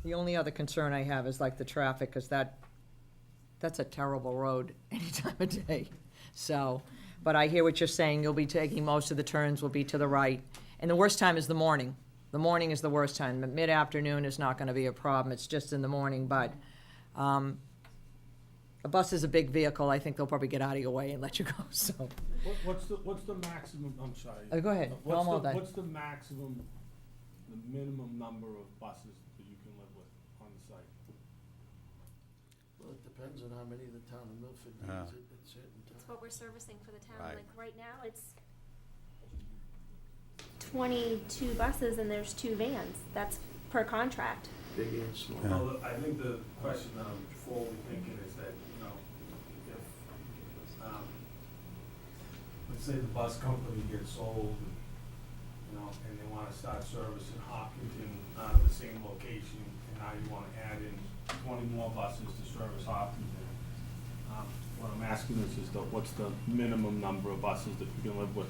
The only other concern I have is like the traffic, because that's a terrible road any time of day. So, but I hear what you're saying, you'll be taking, most of the turns will be to the right. And the worst time is the morning. The morning is the worst time. The mid-afternoon is not gonna be a problem, it's just in the morning, but, a bus is a big vehicle, I think they'll probably get out of your way and let you go, so. What's the maximum, I'm sorry. Go ahead. No, I'm all done. What's the maximum, the minimum number of buses that you can live with on the site? Well, it depends on how many the town of Milford needs at certain times. That's what we're servicing for the town, Right. like, right now, it's 22 buses and there's 2 vans, that's per contract. Big and small. Well, I think the question that I'm forward thinking is that, if, let's say the bus company gets sold, and they wanna start servicing Hopkinton out of the same location, and now you wanna add in 20 more buses to service Hopkinton. What I'm asking is what's the minimum number of buses that you can live with?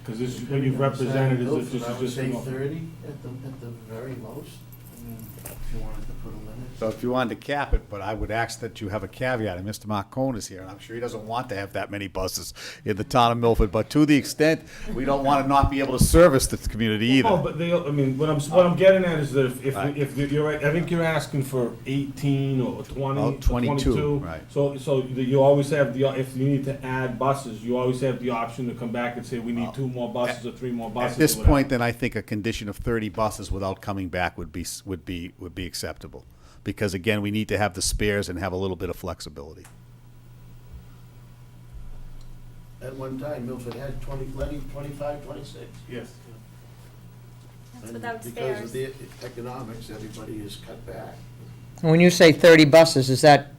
Cause this is, what you've represented is that this I is would just. say 30 at the very most. I mean, if you wanted to put a limit. So if you wanted to cap it, but I would ask that you have a caveat, and Mr. Marcone is here, and I'm sure he doesn't want to have that many buses in the town of Milford, but to the extent, we don't want to not be able to service the community Oh, either. but what I'm getting at is that Right. if you're, I think you're asking for 18 or 20. Oh, or 22, right. So you always have if you need to add buses, you always have the option to come back and say, we need 2 more buses or 3 more buses. At this or whatever. point, then I think a condition of 30 buses without coming back would be acceptable. Because again, we need to have the spares and have a little bit of flexibility. At one time, Milford had 25, 26. Yes. That's And without because of spares. the economics, everybody is cut back. When you say 30 buses, is that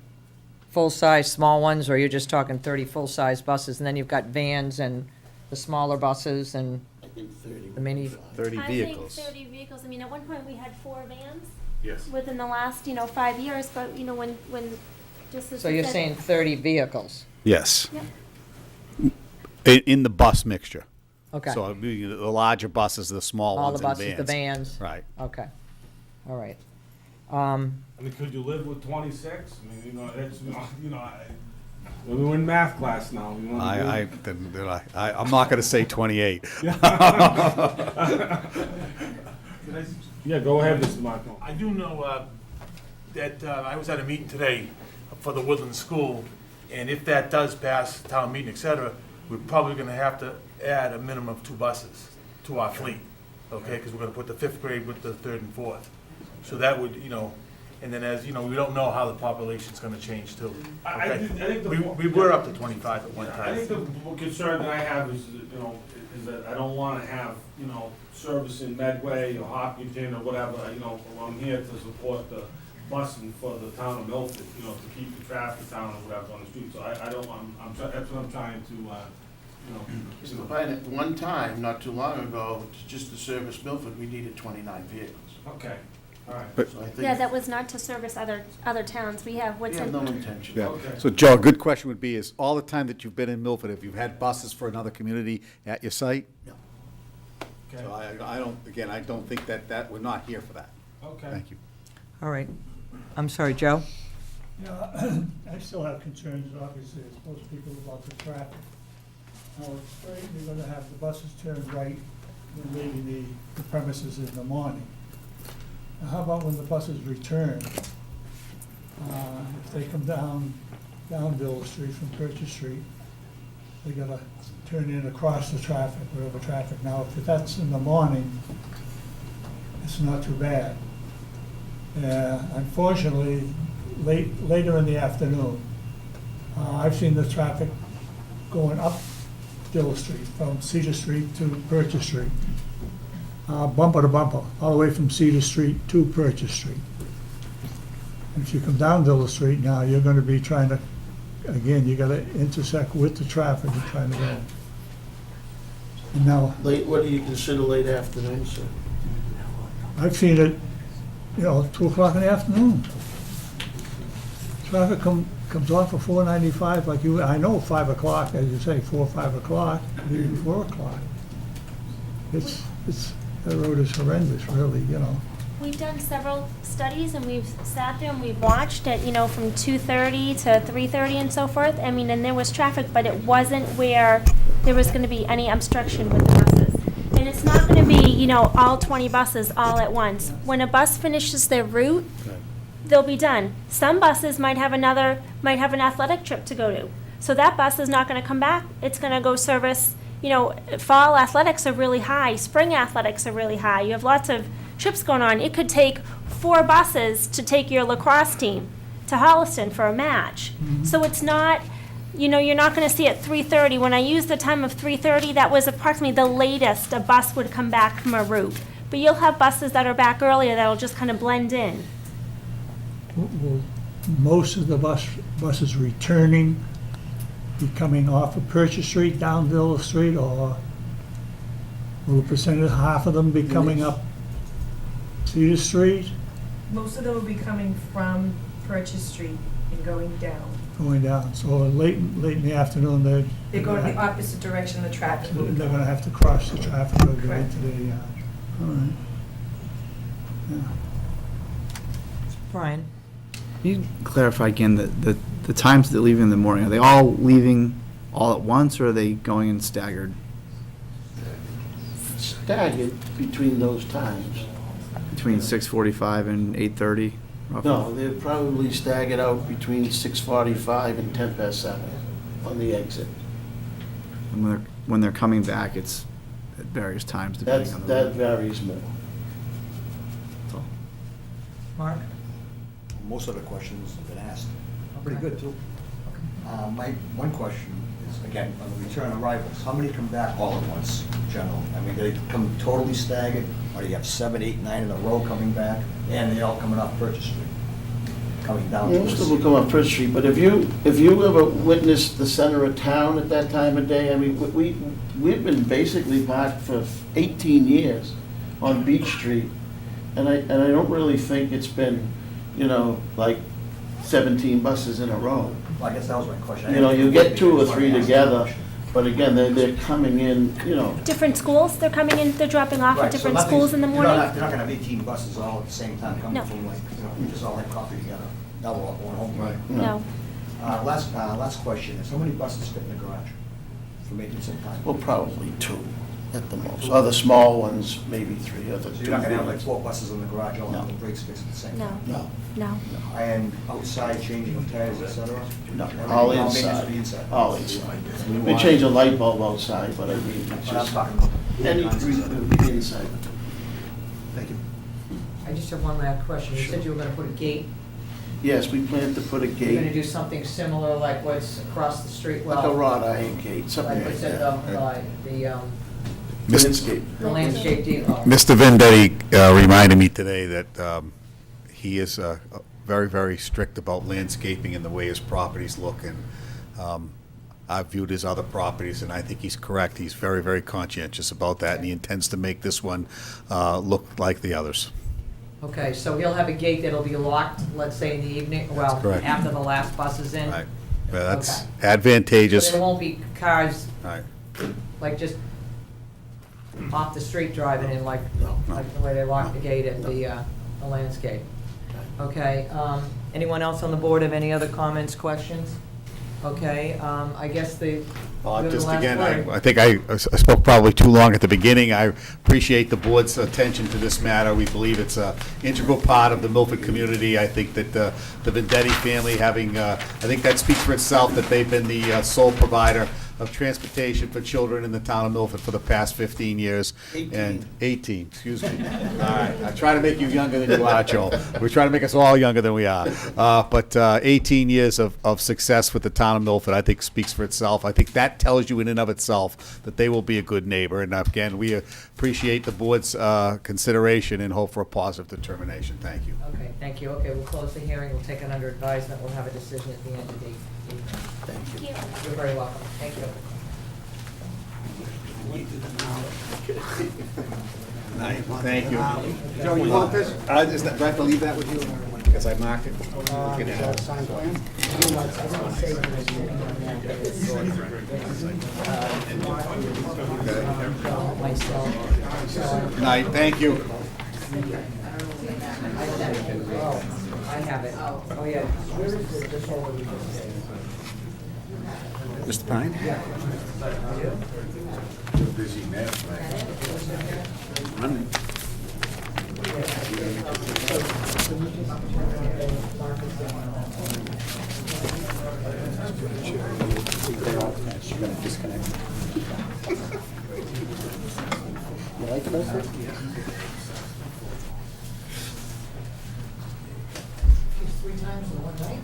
full-size, small ones, or you're just talking 30 full-size buses, and then you've got vans and the smaller buses and I think 30. the mini? 30 vehicles. I think 30 vehicles, I mean, at one point, we had 4 vans Yes. within the last, 5 years, but, when, just as So you you're said- saying 30 vehicles? Yes. Yep. In the bus mixture. Okay. So it'd be the larger buses, the small All ones, the and buses, the vans? Right. Okay, all right. I mean, could you live with 26? I mean, it's, we're in math class now. You wanna do- I'm not going to say 28. Yeah, go ahead, Mr. Marcone. I do know that I was at a meeting today for the Woodland School, and if that does pass town meeting, et cetera, we're probably gonna have to add a minimum of 2 buses to our fleet, okay? Because we're gonna put the 5th grade with the 3rd and 4th. So that would, and then as, we don't know how the population's gonna change too. I Okay? think We were up to 25 at one I think time. the concern that I have is, is that I don't wanna have, service in Medway or Hopkinton or whatever, I'm here to support the busing for the town of Milford, to keep the traffic down or whatever on the street, so I don't want, that's what I'm trying to, Mr. Pine, at one time, not too long ago, just to service Milford, we needed 29 vehicles. Okay, all right. So I think Yeah, that was not to service other towns. We have, we what's have no in, intention. Yeah. Okay. So Joe, a good question would be, is all the time that you've been in Milford, have you had buses for another community at your site? No. Okay. So I don't, again, I don't think that, we're not here for that. Okay. Thank you. All right. I'm sorry, Joe? Yeah, I still have concerns, obviously, as most people, about the traffic. Now, it's great, you're gonna have the buses turn right when leaving the premises in the morning. Now, how about when the buses return? If they come down Villa Street from Purchase Street, they gotta turn in across the traffic, whatever traffic. Now, if that's in the morning, it's not too bad. Unfortunately, later in the afternoon, I've seen the traffic going up Villa Street, from Cedar Street to Purchase Street, bumper to bumper, all the way from Cedar Street to Purchase Street. And if you come down Villa Street now, you're gonna be trying to, again, you gotta intersect with the traffic you're trying to go. And now, Late, what do you consider late afternoon, sir? I've seen it, 2 o'clock in the afternoon. Traffic comes off of 495 like I know 5 o'clock, as you say, 4 or 5 o'clock, even 4 o'clock. That road is horrendous, really. we've done several studies and we've sat there and we've watched it, from 2:30 to 3:30 and so forth. I mean, and there was traffic, but it wasn't where there was gonna be any obstruction with the buses. And it's not gonna be, all 20 buses all at once. When a bus finishes their route, they'll be done. Some buses might have an athletic trip to go to. So that bus is not gonna come back. It's gonna go service, fall athletics are really high, spring athletics are really high. You have lots of trips going on. It could take 4 buses to take your lacrosse team to Holliston for a match. So it's not, you're not gonna see at 3:30. When I used the time of 3:30, that was approximately the latest a bus would come back from a route. But you'll have buses that are back earlier that'll just kind of blend in. Will most of the buses returning be coming off of Purchase Street down Villa Street, or will a percentage, half of them be coming up Cedar Street, Most of them will be coming from Purchase Street and going down. going down? So late in the afternoon, They go in the opposite direction of the traffic. they're gonna have to cross the traffic or go Correct. into their yard. All right. Yeah. Brian? Can you clarify again the times that they're leaving in the morning? Are they all leaving all at once, or are they going in staggered? Staggered between those times. Between 6:45 and 8:30? roughly? No, they're probably staggered out between 6:45 and 7:10 on the exit. And when they're coming back, it's at various times depending on the That route. varies more. That's all. Mark? Most of the questions have been asked. Pretty good, too. My one question is, again, on the return arrivals, how many come back all at once, generally? I mean, do they come totally staggered, or do you have 7, 8, 9 in a row coming back, and they all coming off Purchase Street, coming down? Most of them come on First Street, but if you ever witnessed the center of town at that time of day, I mean, we've been basically parked for 18 years on Beach Street, and I don't really think it's been, like 17 buses in a row. Well, I guess that was my question. You get 2 or 3 together, but again, they're coming in, Different schools, they're coming in, they're dropping off Right, at so different nothing's- schools in the morning? You're not gonna have 18 buses all at the same time coming No. from, we just all had coffee together, double up, going home. Right. No. Last question is, how many buses fit in the garage for maintenance and time? well, probably 2 at the most. Other small ones, maybe 3 other. So you're not gonna have like 4 buses in the garage, all have the brakes fixed at the same No. time? No. And outside changing of tires, et cetera? No, Everything, all maintenance inside. will be inside? All inside. We change a light bulb outside, but I mean, it's But I'm just, talking about any, kinds of stuff. inside. Thank you. I just have one last question. You said you were gonna put a gate. Yes, we plan to put a You're gonna gate, do something similar like what's across the street, well. like a wrought iron gate, something Like like what's at that. the Landscape. The landscape depot. Mr. Vendetti reminded me today that he is very, very strict about landscaping and the way his properties look, and I've viewed his other properties, and I think he's correct. He's very, very conscientious about that, and he intends to make this one look like the others. Okay, so he'll have a gate that'll be locked, let's say in the evening, well, correct. after the last bus is in? Right. That's Okay. advantageous. So there won't be cars, Right. like, just off the street driving in, like the way they lock the gate at the landscape. Okay, anyone else on the board have any other comments, questions? Okay, I guess you have the Just last again, word. I think I spoke probably too long at the beginning. I appreciate the board's attention to this matter. We believe it's an integral part of the Milford community. I think that the Vendetti family having, I think that speaks for itself, that they've been the sole provider of transportation for children in the town of Milford for the past 15 years. 18. And 18, excuse me. All right, I try to make you younger than you are, Joel. We try to make us all younger than we are. But 18 years of success with the town of Milford, I think, speaks for itself. I think that tells you in and of itself that they will be a good neighbor. And again, we appreciate the board's consideration and hope for a positive determination. Thank you. Okay, thank you. Okay, we'll close the hearing, we'll take it under advisement, we'll have a decision at the end of the evening. Thank you. You're very welcome. Thank you. Thank you. Joe, you want this? Do I have to leave that with you? Because I marked it. Signed plan? Myself. Night, thank you. I have it. Oh, yeah. Where is this over the Mr. Pine? Busy man, Monday. You like those? Three times in one night?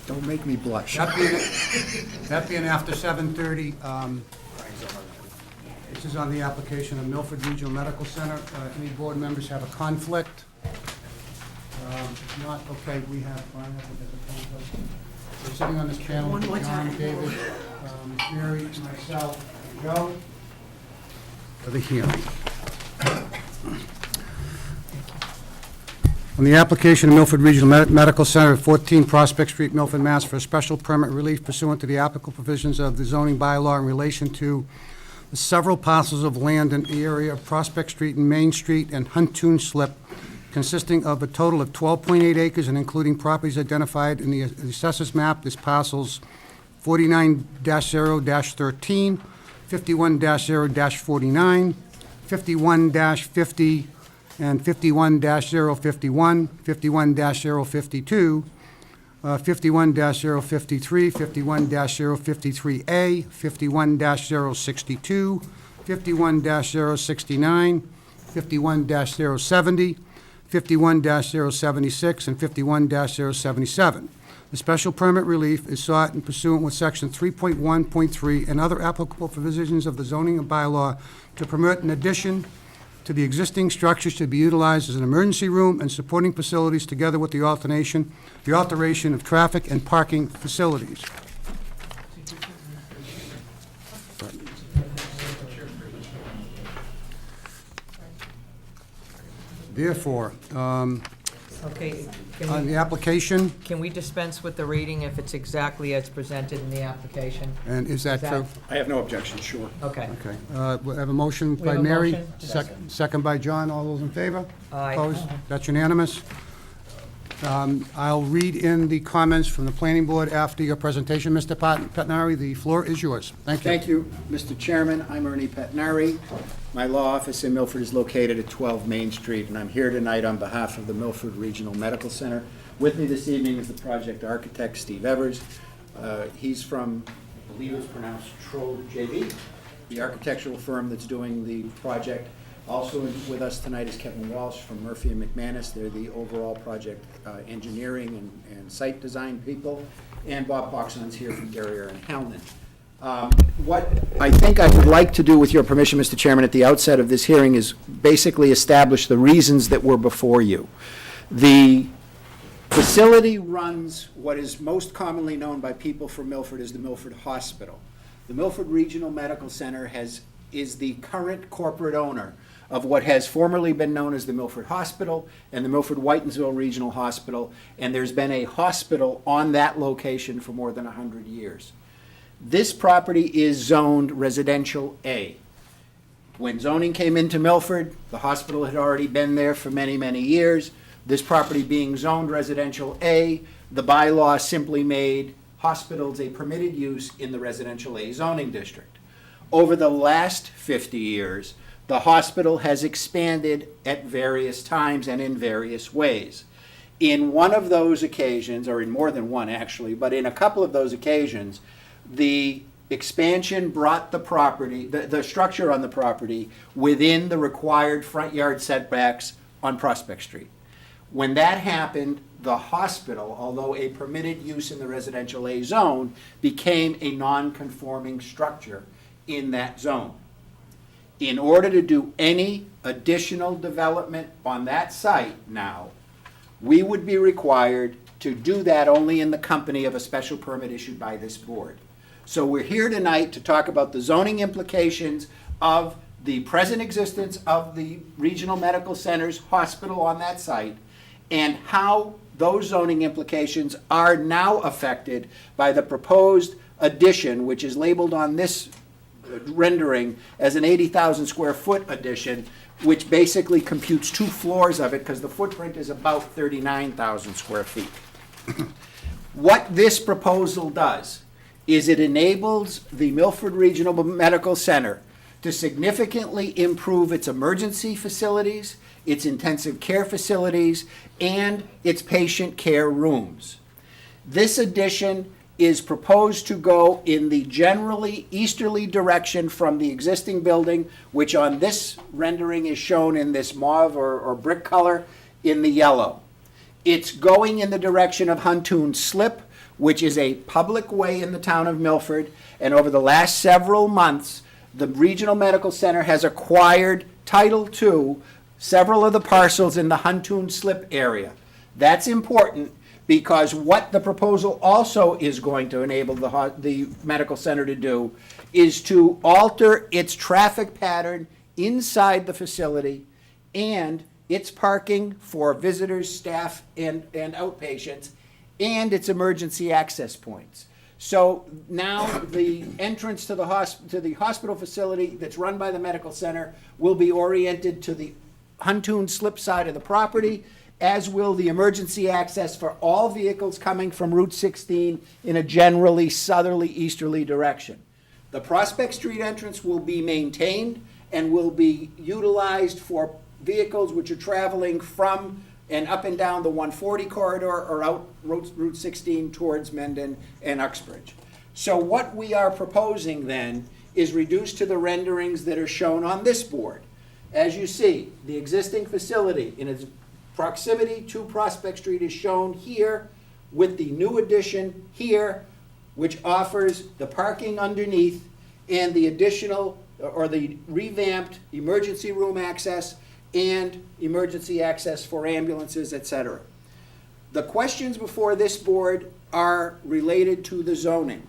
Don't make me blush. That being after 7:30, this is on the application of Milford Regional Medical Center. Any board members have a conflict? Not, okay, we have, Brian, I think there's a conflict. We're sitting on this panel with John, David, Mary, myself, Joe, for the hearing. On the application of Milford Regional Medical Center at 14 Prospect Street, Milford, Mass. For a special permit relief pursuant to the applicable provisions of the zoning bylaw in relation to the several parcels of land in the area of Prospect Street and Main Street and Huntoon Slip, consisting of a total of 12.8 acres and including properties identified in the assessors map. This parcels 49-0-13, 51-0-49, 51-50, and 51-051, 51-052, 51-053, 51-053A, 51-062, 51-069, 51-070, 51-076, and 51-077. The special permit relief is sought in pursuant with Section 3.1.3 and other applicable provisions of the zoning and bylaw to permit an addition to the existing structures to be utilized as an emergency room and supporting facilities together with the alteration of traffic and parking facilities. Therefore, Okay, on the application, can we dispense with the reading if it's exactly as presented in the application? and is that true? I have no objection, sure. Okay. Okay. We have a motion We by have a Mary, motion? second by John. All those in favor? Aye. Opposed? That's unanimous. I'll read in the comments from the planning board after your presentation. Mr. Petnari, the floor is yours. Thank you. Thank you, Mr. Chairman. I'm Ernie Petnari. My law office in Milford is located at 12 Main Street, and I'm here tonight on behalf of the Milford Regional Medical Center. With me this evening is the project architect, Steve Evers. He's from, I believe it's pronounced Troll JV, the architectural firm that's doing the project. Also with us tonight is Kevin Walsh from Murphy and McManus. They're the overall project engineering and site design people. And Bob Boxon's here from Garrier and Hellman. What I think I would like to do, with your permission, Mr. Chairman, at the outset of this hearing is basically establish the reasons that were before you. The facility runs what is most commonly known by people from Milford as the Milford Hospital. The Milford Regional Medical Center is the current corporate owner of what has formerly been known as the Milford Hospital and the Milford Whitensville Regional Hospital, and there's been a hospital on that location for more than 100 years. This property is zoned residential A. When zoning came into Milford, the hospital had already been there for many, many years. This property being zoned residential A, the bylaw simply made hospitals a permitted use in the residential A zoning district. Over the last 50 years, the hospital has expanded at various times and in various ways. In one of those occasions, or in more than one actually, but in a couple of those occasions, the expansion brought the property, the structure on the property, within the required front yard setbacks on Prospect Street. When that happened, the hospital, although a permitted use in the residential A zone, became a non-conforming structure in that zone. In order to do any additional development on that site now, we would be required to do that only in the company of a special permit issued by this board. So we're here tonight to talk about the zoning implications of the present existence of the Regional Medical Center's hospital on that site, and how those zoning implications are now affected by the proposed addition, which is labeled on this rendering as an 80,000 square foot addition, which basically computes 2 floors of it because the footprint is about 39,000 square feet. What this proposal does is it enables the Milford Regional Medical Center to significantly improve its emergency facilities, its intensive care facilities, and its patient care rooms. This addition is proposed to go in the generally easterly direction from the existing building, which on this rendering is shown in this mauve or brick color in the yellow. It's going in the direction of Huntoon Slip, which is a public way in the town of Milford, and over the last several months, the Regional Medical Center has acquired title to several of the parcels in the Huntoon Slip area. That's important because what the proposal also is going to enable the medical center to do is to alter its traffic pattern inside the facility and its parking for visitors, staff, and outpatients, and its emergency access points. So now the entrance to the hospital facility that's run by the medical center will be oriented to the Huntoon Slip side of the property, as will the emergency access for all vehicles coming from Route 16 in a generally southerly easterly direction. The Prospect Street entrance will be maintained and will be utilized for vehicles which are traveling from and up and down the 140 corridor or out Route 16 towards Mendon and Uxbridge. So what we are proposing then is reduced to the renderings that are shown on this board. As you see, the existing facility in its proximity to Prospect Street is shown here with the new addition here, which offers the parking underneath and the additional or the revamped emergency room access and emergency access for ambulances, etc. The questions before this board are related to the zoning.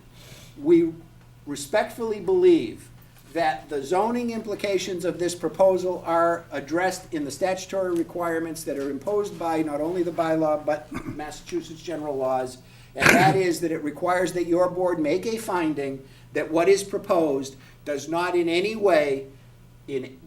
We respectfully believe that the zoning implications of this proposal are addressed in the statutory requirements that are imposed by not only the bylaw but Massachusetts general laws, and that is that it requires that your board make a finding that what is proposed does not in any way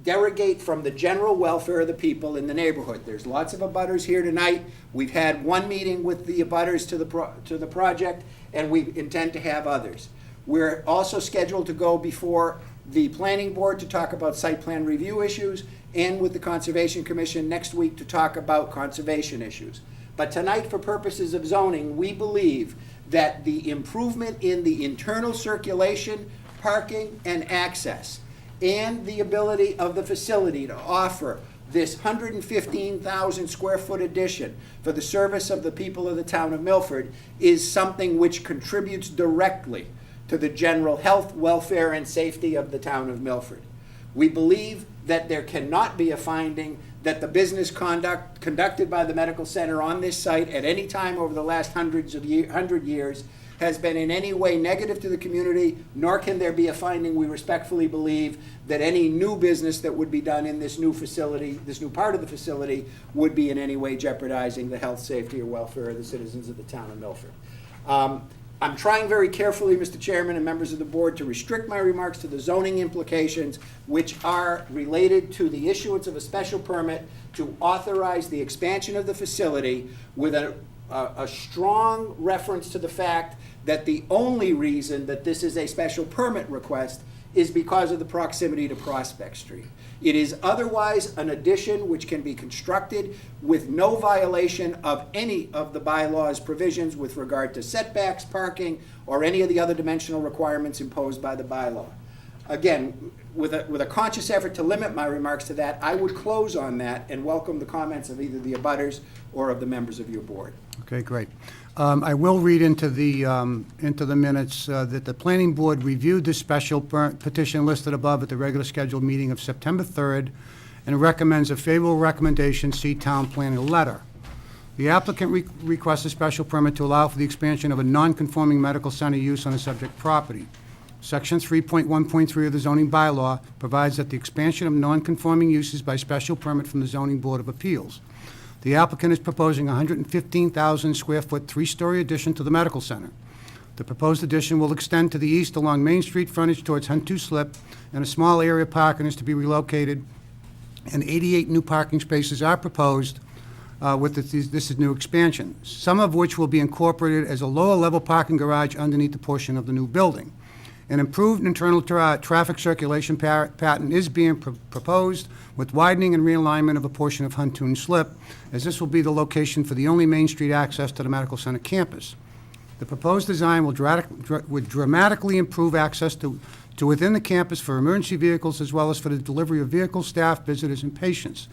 derogate from the general welfare of the people in the neighborhood. There's lots of abutters here tonight. We've had one meeting with the abutters to the project, and we intend to have others. We're also scheduled to go before the planning board to talk about site plan review issues, and with the Conservation Commission next week to talk about conservation issues. But tonight, for purposes of zoning, we believe that the improvement in the internal circulation, parking, and access, and the ability of the facility to offer this 115,000 square foot addition for the service of the people of the town of Milford is something which contributes directly to to the general health, welfare, and safety of the town of Milford. We believe that there cannot be a finding that the business conducted by the medical center on this site at any time over the last 100 years has been in any way negative to the community, nor can there be a finding, we respectfully believe, that any new business that would be done in this new facility, this new part of the facility, would be in any way jeopardizing the health, safety, or welfare of the citizens of the town of Milford. I'm trying very carefully, Mr. Chairman and members of the board, to restrict my remarks to the zoning implications, which are related to the issuance of a special permit to authorize the expansion of the facility with a strong reference to the fact that the only reason that this is a special permit request is because of the proximity to Prospect Street. It is otherwise an addition which can be constructed with no violation of any of the bylaws provisions with regard to setbacks, parking, or any of the other dimensional requirements imposed by the bylaw. Again, with a conscious effort to limit my remarks to that, I would close on that and welcome the comments of either the abutters or of the members of your board. Okay, great. I will read into the minutes that the planning board reviewed the special petition listed above at the regular scheduled meeting of September 3rd and recommends a favorable recommendation, see town planning letter. The applicant requests a special permit to allow for the expansion of a non-conforming medical center use on the subject property. Section 3.1.3 of the zoning bylaw provides that the expansion of non-conforming uses by special permit from the Zoning Board of Appeals. The applicant is proposing a 115,000 square foot, 3-story addition to the medical center. The proposed addition will extend to the east along Main Street frontage towards Huntu Slip, and a small area parking is to be relocated, and 88 new parking spaces are proposed with this new expansion, some of which will be incorporated as a lower level parking garage underneath the portion of the new building. An improved internal traffic circulation pattern is being proposed with widening and realignment of a portion of Huntoon Slip, as this will be the location for the only Main Street access to the Medical Center campus. The proposed design would dramatically improve access to within the campus for emergency vehicles as well as for the delivery of vehicles, staff, visitors, and patients.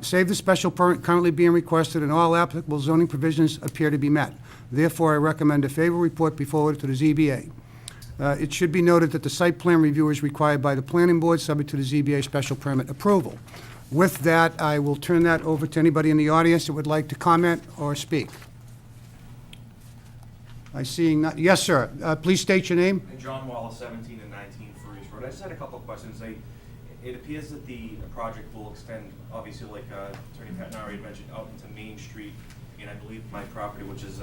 Save the special permit currently being requested and all applicable zoning provisions appear to be met. Therefore, I recommend a favorable report be forwarded to the ZBA. It should be noted that the site plan review is required by the planning board, subject to the ZBA special permit approval. With that, I will turn that over to anybody in the audience that would like to comment or speak. I see not, yes, sir. Please state your name. John Wallace, 17 and 19 Furries Road. I just had a couple of questions. It appears that the project will extend, obviously, like Attorney Patnari had mentioned, out into Main Street, and I believe my property, which is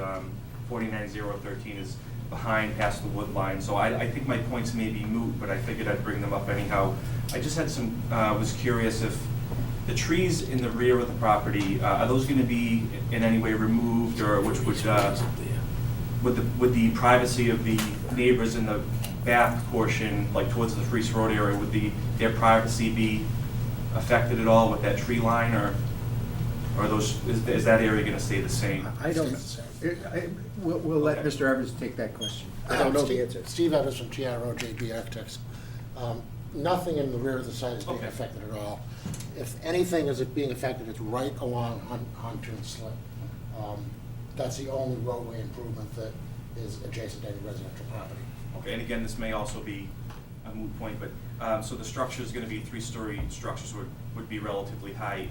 49013, is behind past the wood line. So I think my points may be moot, but I figured I'd bring them up anyhow. I just had some, was curious if the trees in the rear of the property, are those going to be in any way removed, or which would the privacy of the neighbors in the back portion, like towards the Freese Road area, would their privacy be affected at all with that tree line, or is that area going to stay the same? I don't know. We'll let Mr. Evans take that question. I don't know the answer. Steve Evans from TRO JB Architects. Nothing in the rear of the site is being affected at all. If anything is being affected, it's right along Huntoon Slip. That's the only roadway improvement that is adjacent to any residential property. Okay, and again, this may also be a moot point, but so the structure is going to be a 3-story structure, so it would be relatively high.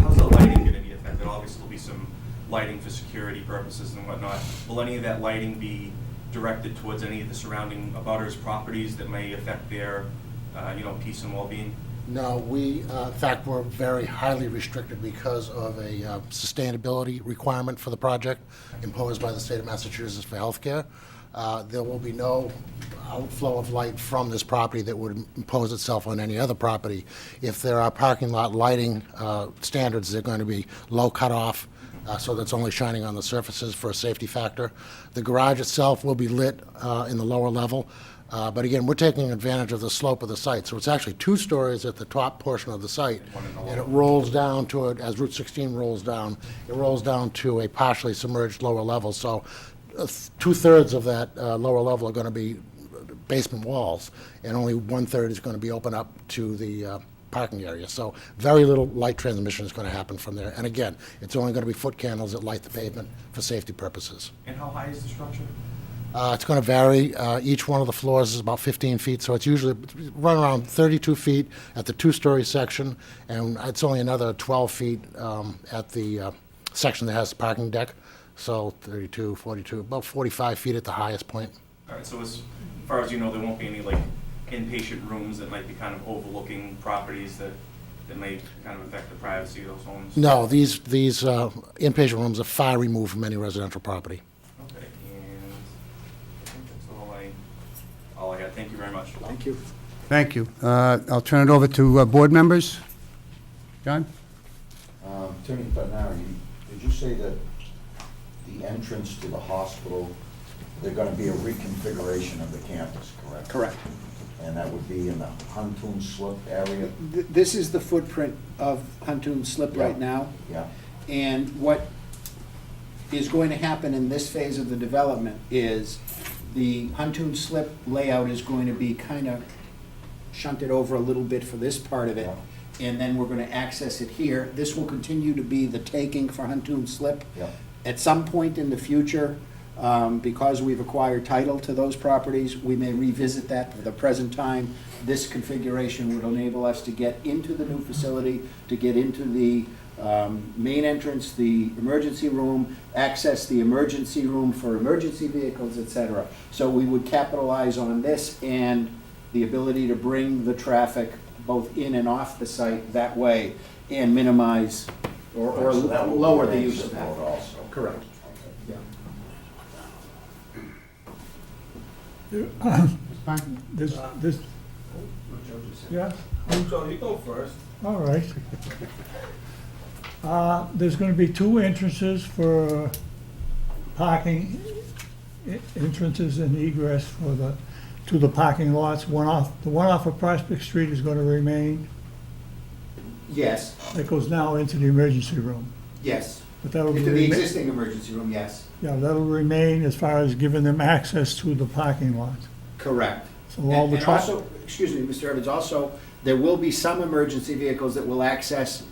How's the lighting going to be affected? Obviously, there'll be some lighting for security purposes and whatnot. Will any of that lighting be directed towards any of the surrounding abutters' properties that may affect their, peace and well-being? No, we, in fact, we're very highly restricted because of a sustainability requirement for the project imposed by the state of Massachusetts for healthcare. There will be no outflow of light from this property that would impose itself on any other property. If there are parking lot lighting standards, they're going to be low cutoff, so that's only shining on the surfaces for a safety factor. The garage itself will be lit in the lower level. But again, we're taking advantage of the slope of the site. So it's actually 2 stories at the top portion of the site, and it rolls down to it, as Route 16 rolls down, it rolls down to a partially submerged lower level. So 2/3 of that lower level are going to be basement walls, and only 1/3 is going to be open up to the parking area. So very little light transmission is going to happen from there. And again, it's only going to be foot candles that light the pavement for safety purposes. And how high is the structure? It's going to vary. Each one of the floors is about 15 feet, so it's usually run around 32 feet at the two-story section, and it's only another 12 feet at the section that has the parking deck. So 32, 42, about 45 feet at the highest point. All right, so as far as you know, there won't be any like inpatient rooms that might be kind of overlooking properties that may kind of affect the privacy of those homes? No, these inpatient rooms are far removed from any residential property. Okay, and I think that's all I got. Thank you very much. Thank you. Thank you. I'll turn it over to board members. John? Attorney Bernard, did you say that the entrance to the hospital, they're going to be a reconfiguration of the campus, correct? Correct. And that would be in the Huntoon Slip area? This is the footprint of Huntoon Slip right now. Yeah. And what is going to happen in this phase of the development is the Huntoon Slip layout is going to be kind of shunted over a little bit for this part of it. And then we're going to access it here. This will continue to be the taking for Huntoon Slip. Yeah. At some point in the future, because we've acquired title to those properties, we may revisit that. For the present time, this configuration would enable us to get into the new facility, to get into the main entrance, the emergency room, access the emergency room for emergency vehicles, et cetera. So we would capitalize on this and the ability to bring the traffic both in and off the site that way and minimize or So that will lower be the an use of that. exit road also. Correct. Yeah. This, yeah, So you go first. all right. There's gonna be two entrances for parking, entrances and egress to the parking lots. The one off of Prospect Street is gonna remain. Yes, That goes now into the emergency room. yes. But that'll be Into the rema- existing emergency room, yes. Yeah, that'll remain as far as giving them access to the parking lots. Correct. So all the And tra- also, excuse me, Mr. Evans, also, there will be some emergency vehicles that will access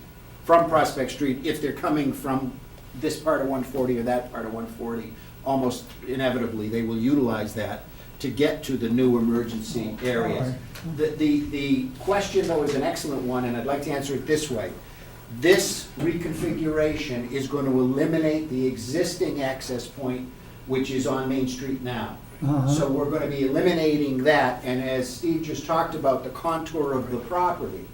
from Prospect Street if they're coming from this part of 140 or that part of 140. Almost inevitably, they will utilize that to get to the new emergency areas. The question, though, is an excellent one, and I'd like to answer it this way. This reconfiguration is going to eliminate the existing access point, which is on Main Street now. So we're going to be eliminating that, and as Steve just talked about, the contour of the property,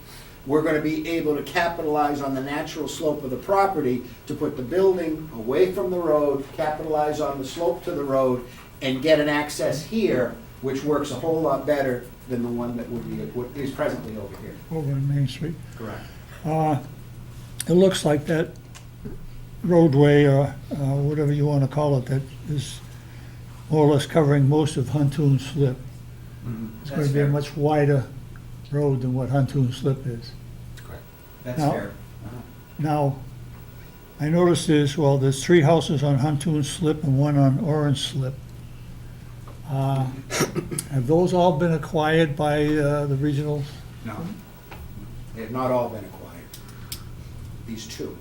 we're going to be able to capitalize on the natural slope of the property to put the building away from the road, capitalize on the slope to the road, and get an access here, which works a whole lot better than the one that would be, is presently over here. over on Main Street. Correct. It looks like that roadway, or whatever you want to call it, that is more or less covering most of Huntoon Slip. It's going to be a much wider road than what Huntoon Slip is. That's Now- fair. Now, I noticed there's 3 houses on Huntoon Slip and 1 on Orange Slip. Have those all been acquired by the regionals? No. They have not all been acquired. These two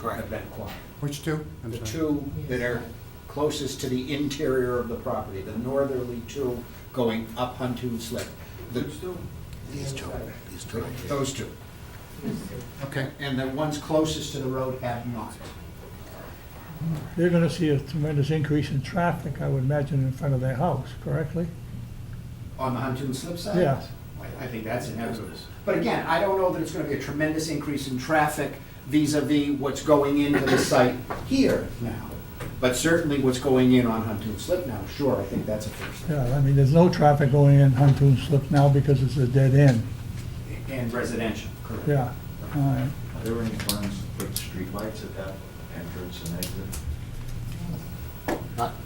have been acquired. Which two? I'm The sorry. two that are closest to the interior of the property, the northerly two going up Huntoon Slip. These two? These two. Those two. Okay, and the ones closest to the road have not. They're going to see a tremendous increase in traffic, I would imagine, in front of their house, correctly? On the Huntoon Slip side? Yes. I think that's inevitable. But again, I don't know that it's gonna be a tremendous increase in traffic vis-à-vis what's going into the site here now. But certainly what's going in on Huntoon Slip now, sure, I think that's a first. Yeah, I mean, there's no traffic going in Huntoon Slip now because it's a dead end. And residential, correct. Yeah, all right. Are there any plans to put streetlights at that entrance and exit?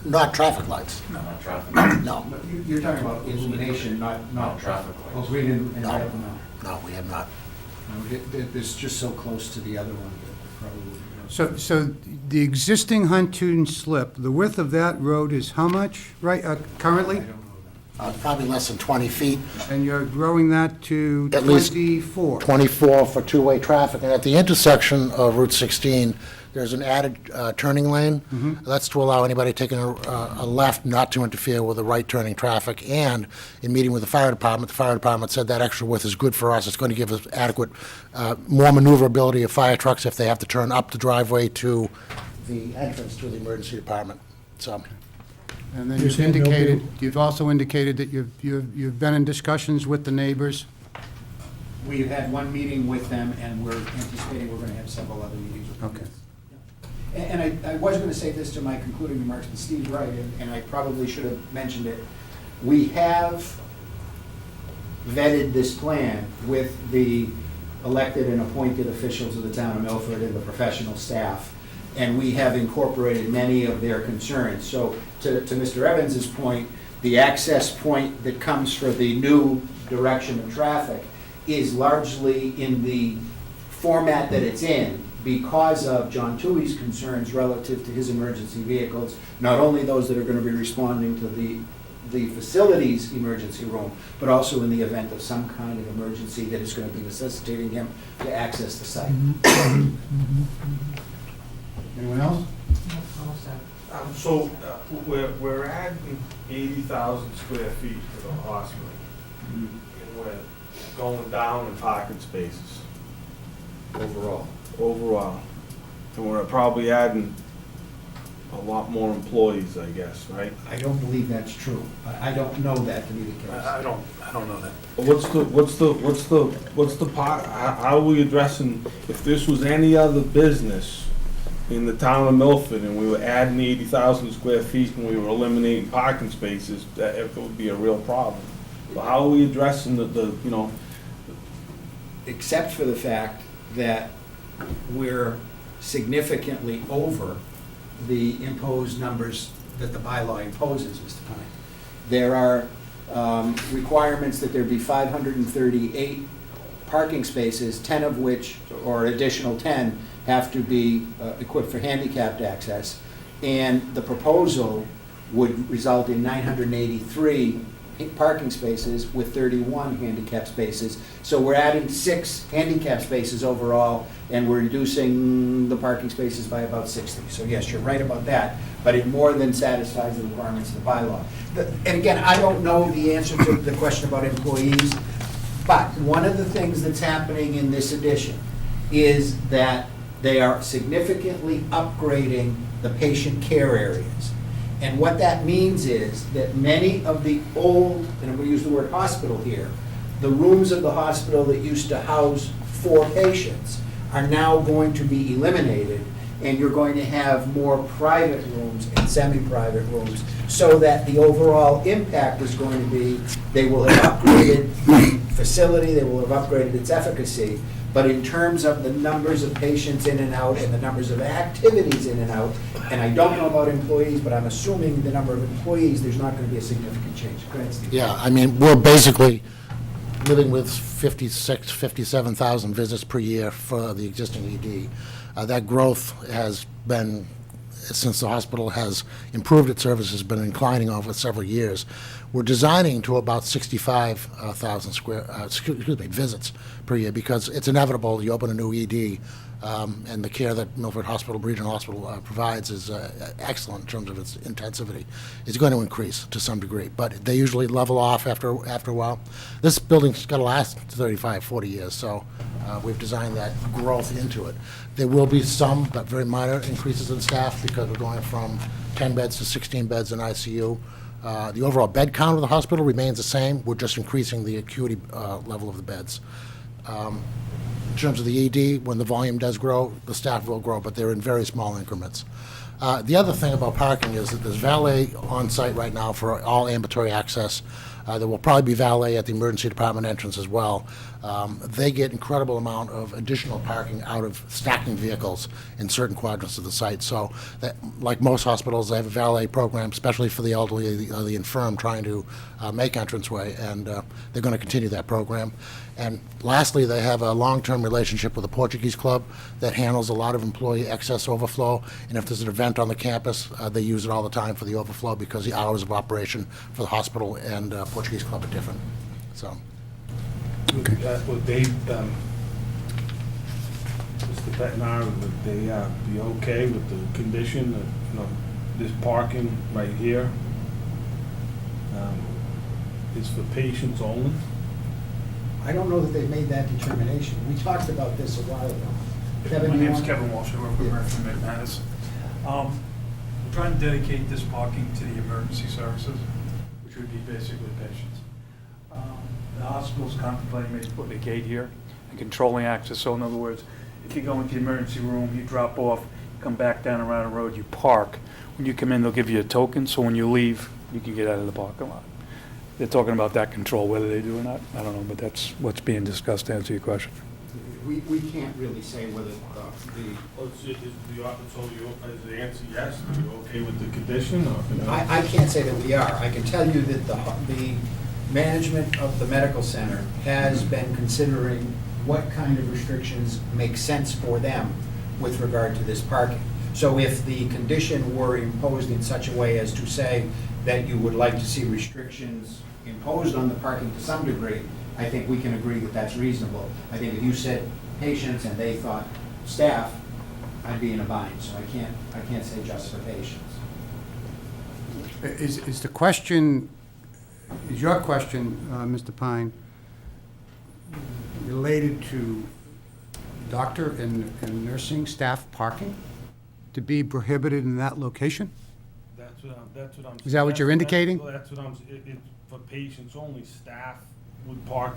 Not traffic lights. No, not traffic. No, But you're talking about illumination, not traffic Oh, lights. green and No. red, no, we have not. no. It's just so close to the other one that probably. So the existing Huntoon Slip, the width of that road is how much, right, currently? Probably less than 20 feet. And you're growing that to At least 24? 24 for two-way traffic. And at the intersection of Route 16, there's an added turning lane. That's to allow anybody taking a left not to interfere with the right turning traffic. And in meeting with the fire department said that extra width is good for us. It's going to give us adequate, more maneuverability of fire trucks if they have to turn up the driveway to the entrance to the emergency department. So. And then You're saying they'll be- you've also indicated that you've been in discussions with the neighbors. We've had one meeting with them, and we're anticipating we're gonna have several other meetings with them. Okay. And I was gonna say this to my concluding remarks, but Steve's right, and I probably should have mentioned it. We have vetted this plan with the elected and appointed officials of the town of Milford and the professional staff, and we have incorporated many of their concerns. So to Mr. Evans's point, the access point that comes for the new direction of traffic is largely in the format that it's in because of John Toohey's concerns relative to his emergency vehicles, not only those that are going to be responding to the facility's emergency room, but also in the event of some kind of emergency that is going to be necessitating him to access the site. Anyone else? So, we're adding 80,000 square feet to the hospital. And we're going down in parking spaces. Overall. And we're probably adding a lot more employees, I guess, right? I don't believe that's true. I don't know that to be the case. I don't know that. What's the part, how are we addressing, if this was any other business in the town of Milford and we were adding 80,000 square feet and we were eliminating parking spaces, that it would be a real problem. But how are we addressing the you know? Except for the fact that we're significantly over the imposed numbers that the bylaw imposes, Mr. Pine. There are requirements that there be 538 parking spaces, 10 of which, or additional 10, have to be equipped for handicapped access. And the proposal would result in 983 parking spaces with 31 handicap spaces. So we're adding 6 handicap spaces overall, and we're reducing the parking spaces by about 60. So yes, you're right about that, but it more than satisfies the requirements of the bylaw. And again, I don't know the answer to the question about employees, but one of the things that's happening in this addition is that they are significantly upgrading the patient care areas. And what that means is that many of the old, and I'm going to use the word hospital here, the rooms of the hospital that used to house 4 patients are now going to be eliminated, and you're going to have more private rooms and semi-private rooms, so that the overall impact is going to be, they will have upgraded the facility, they will have upgraded its efficacy, but in terms of the numbers of patients in and out and the numbers of activities in and out, and I don't know about employees, but I'm assuming the number of employees, there's not going to be a significant change. Go ahead, Steve. Yeah, I mean, we're basically living with 57,000 visits per year for the existing ED. That growth has been, since the hospital has improved its services, been inclining over several years. We're designing to about 65,000 visits per year, because it's inevitable. You open a new ED, and the care that Milford Hospital, Regional Hospital provides is excellent in terms of its intensivity. It's going to increase to some degree, but they usually level off after a while. This building's got to last 35, 40 years, so we've designed that growth into it. There will be some, but very minor increases in staff, because we're going from 10 beds to 16 beds in ICU. The overall bed count of the hospital remains the same. We're just increasing the acuity level of the beds. In terms of the ED, when the volume does grow, the staff will grow, but they're in very small increments. The other thing about parking is that there's valet on site right now for all ambulatory access. There will probably be valet at the emergency department entrance as well. They get incredible amount of additional parking out of stacking vehicles in certain quadrants of the site. So, that, like most hospitals, they have a valet program, especially for the elderly or the infirm, trying to make entranceway, and they're going to continue that program. And lastly, they have a long-term relationship with the Portuguese Club that handles a lot of employee excess overflow. And if there's an event on the campus, they use it all the time for the overflow, because the hours of operation for the hospital and Portuguese Club are different. So. Well, Dave, Mr. Pettinari, would they be okay with the condition of, this parking right here is for patients only? I don't know that they've made that determination. We talked about this a while ago. Kevin, My you name's want- Kevin Walsh, I work with Murphy McManus. We're trying to dedicate this parking to the emergency services, which would be basically patients. The hospital's contemplating maybe putting a gate here and controlling access. So in other words, if you go into the emergency room, you drop off, come back down around the road, you park. When you come in, they'll give you a token, so when you leave, you can get out of the parking lot. They're talking about that control, whether they do or not, I don't know, but that's what's being discussed to answer your question. We can't really say whether Is the answer yes? Are you okay with the condition, or? I can't say that we are. I can tell you that the management of the medical center has been considering what kind of restrictions make sense for them with regard to this parking. So if the condition were imposed in such a way as to say that you would like to see restrictions imposed on the parking to some degree, I think we can agree that that's reasonable. I think if you said patients and they thought staff, I'd be in a bind, so I can't say just for patients. Is the question, is your question, Mr. Pine, related to doctor and nursing staff parking to be prohibited in that location? That's what I'm. Is that what you're indicating? That's what for patients only, staff would park,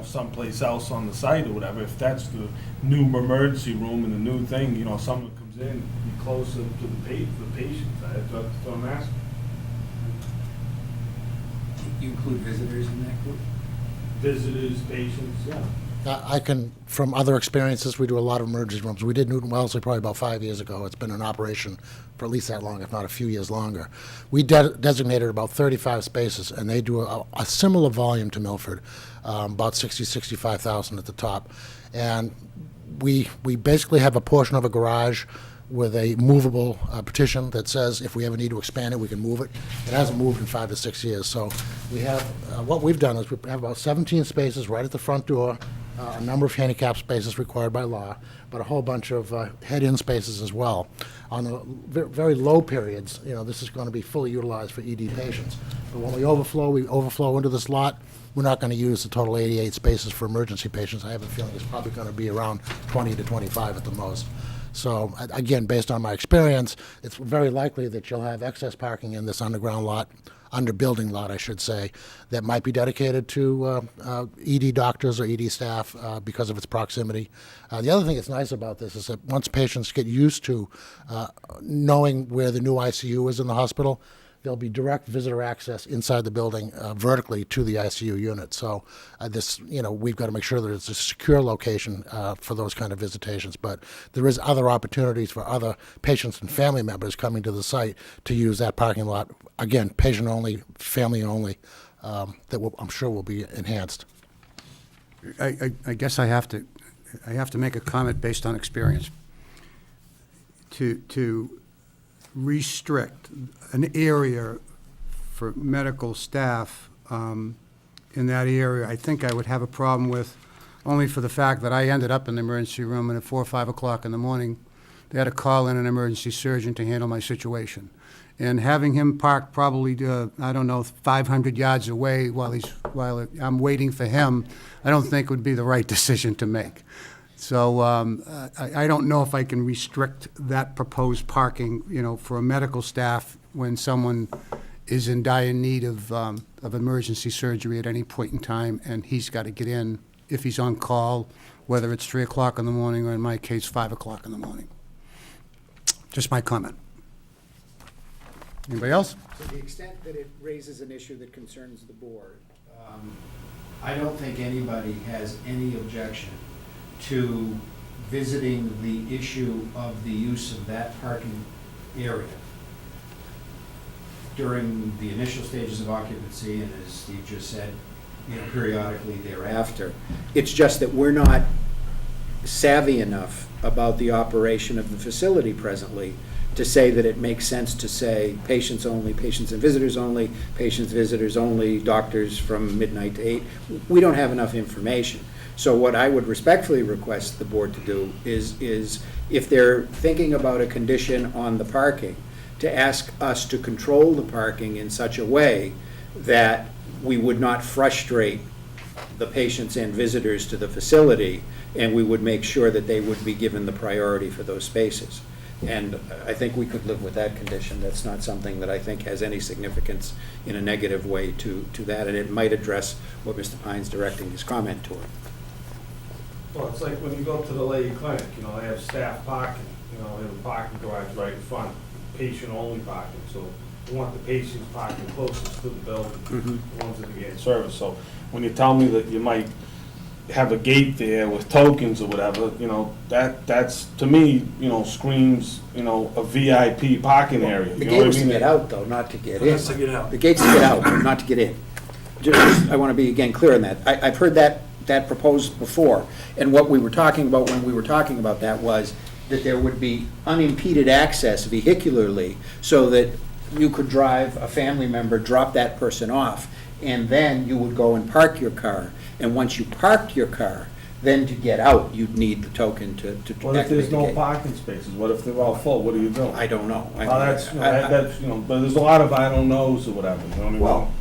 someplace else on the site or whatever. If that's the new emergency room and the new thing, someone comes in, be closer to the patients. That's what I'm asking. You include visitors in that group? Visitors, patients, yeah. I can, from other experiences, we do a lot of emergency rooms. We did Newton Wellesley probably about 5 years ago. It's been in operation for at least that long, if not a few years longer. We designated about 35 spaces, and they do a similar volume to Milford, about 65,000 at the top. And we basically have a portion of a garage with a movable petition that says if we ever need to expand it, we can move it. It hasn't moved in 5 to 6 years. So we have, what we've done is we have about 17 spaces right at the front door, a number of handicap spaces required by law, but a whole bunch of head-in spaces as well. On the very low periods, this is going to be fully utilized for ED patients. But when we overflow into this lot. We're not going to use the total 88 spaces for emergency patients. I have a feeling it's probably going to be around 20 to 25 at the most. So again, based on my experience, it's very likely that you'll have excess parking in this underground lot, under building lot, I should say, that might be dedicated to ED doctors or ED staff because of its proximity. The other thing that's nice about this is that once patients get used to knowing where the new ICU is in the hospital, there'll be direct visitor access inside the building vertically to the ICU unit. So we've got to make sure that it's a secure location for those kind of visitations. But there is other opportunities for other patients and family members coming to the site to use that parking lot. Again, patient only, family only, I'm sure will be enhanced. I guess I have to make a comment based on experience. To restrict an area for medical staff in that area, I think I would have a problem with, only for the fact that I ended up in the emergency room, and at 4 or 5 o'clock in the morning, they had to call in an emergency surgeon to handle my situation. And having him parked probably, 500 yards away while I'm waiting for him, I don't think would be the right decision to make. So I don't know if I can restrict that proposed parking, for a medical staff when someone is in dire need of emergency surgery at any point in time, and he's got to get in if he's on call, whether it's 3 o'clock in the morning or in my case, 5 o'clock in the morning. Just my comment. Anybody else? To the extent that it raises an issue that concerns the board, I don't think anybody has any objection to visiting the issue of the use of that parking area during the initial stages of occupancy, and as Steve just said, periodically thereafter. It's just that we're not savvy enough about the operation of the facility presently to say that it makes sense to say patients only, patients and visitors only, patients, visitors only, doctors from midnight to 8. We don't have enough information. So what I would respectfully request the board to do is if they're thinking about a condition on the parking, to ask us to control the parking in such a way that we would not frustrate the patients and visitors to the facility, and we would make sure that they would be given the priority for those spaces. And I think we could live with that condition. That's not something that I think has any significance in a negative way to that, and it might address what Mr. Pine's directing his comment toward. Well, it's like when you go to the lady clinic, they have staff parking, they have a parking garage right in front, patient-only parking, so we want the patients parking closest to the building, the ones that are getting service. So when you tell me that you might have a gate there with tokens or whatever, that's, to me, screams, a VIP parking area. The You know gate what was I to mean? get out, though, not to get in. That's to get out. The gate's to get out, not to get in. Just, I want to be, again, clear on that. I've heard that proposed before, and what we were talking about when we were talking about that was that there would be unimpeded access vehicularly so that you could drive a family member, drop that person off, and then you would go and park your car. And once you parked your car, then to get out, you'd need the token to activate the gate. What if there's no parking spaces? What if they're all full? What do you do? I don't know. Well, that's, but there's a lot of I don't knows or whatever, you know what I mean? Well,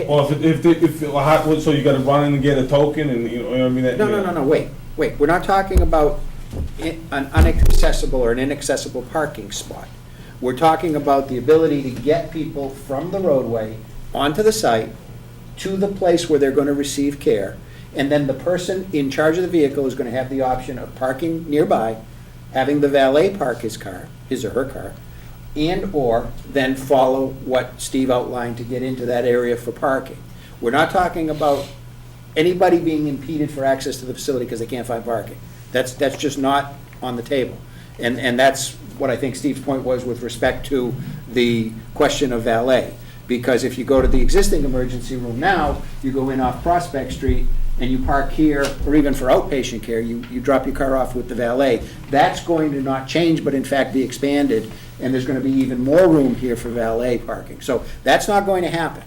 Or so you gotta run in and get a token and, you know what I mean? No, wait. We're not talking about an inaccessible or an inaccessible parking spot. We're talking about the ability to get people from the roadway onto the site to the place where they're going to receive care, and then the person in charge of the vehicle is going to have the option of parking nearby, having the valet park his or her car, and/or then follow what Steve outlined to get into that area for parking. We're not talking about anybody being impeded for access to the facility because they can't find parking. That's just not on the table. And that's what I think Steve's point was with respect to the question of valet. Because if you go to the existing emergency room now, you go in off Prospect Street and you park here, or even for outpatient care, you drop your car off with the valet. That's going to not change, but in fact be expanded, and there's going to be even more room here for valet parking. So that's not going to happen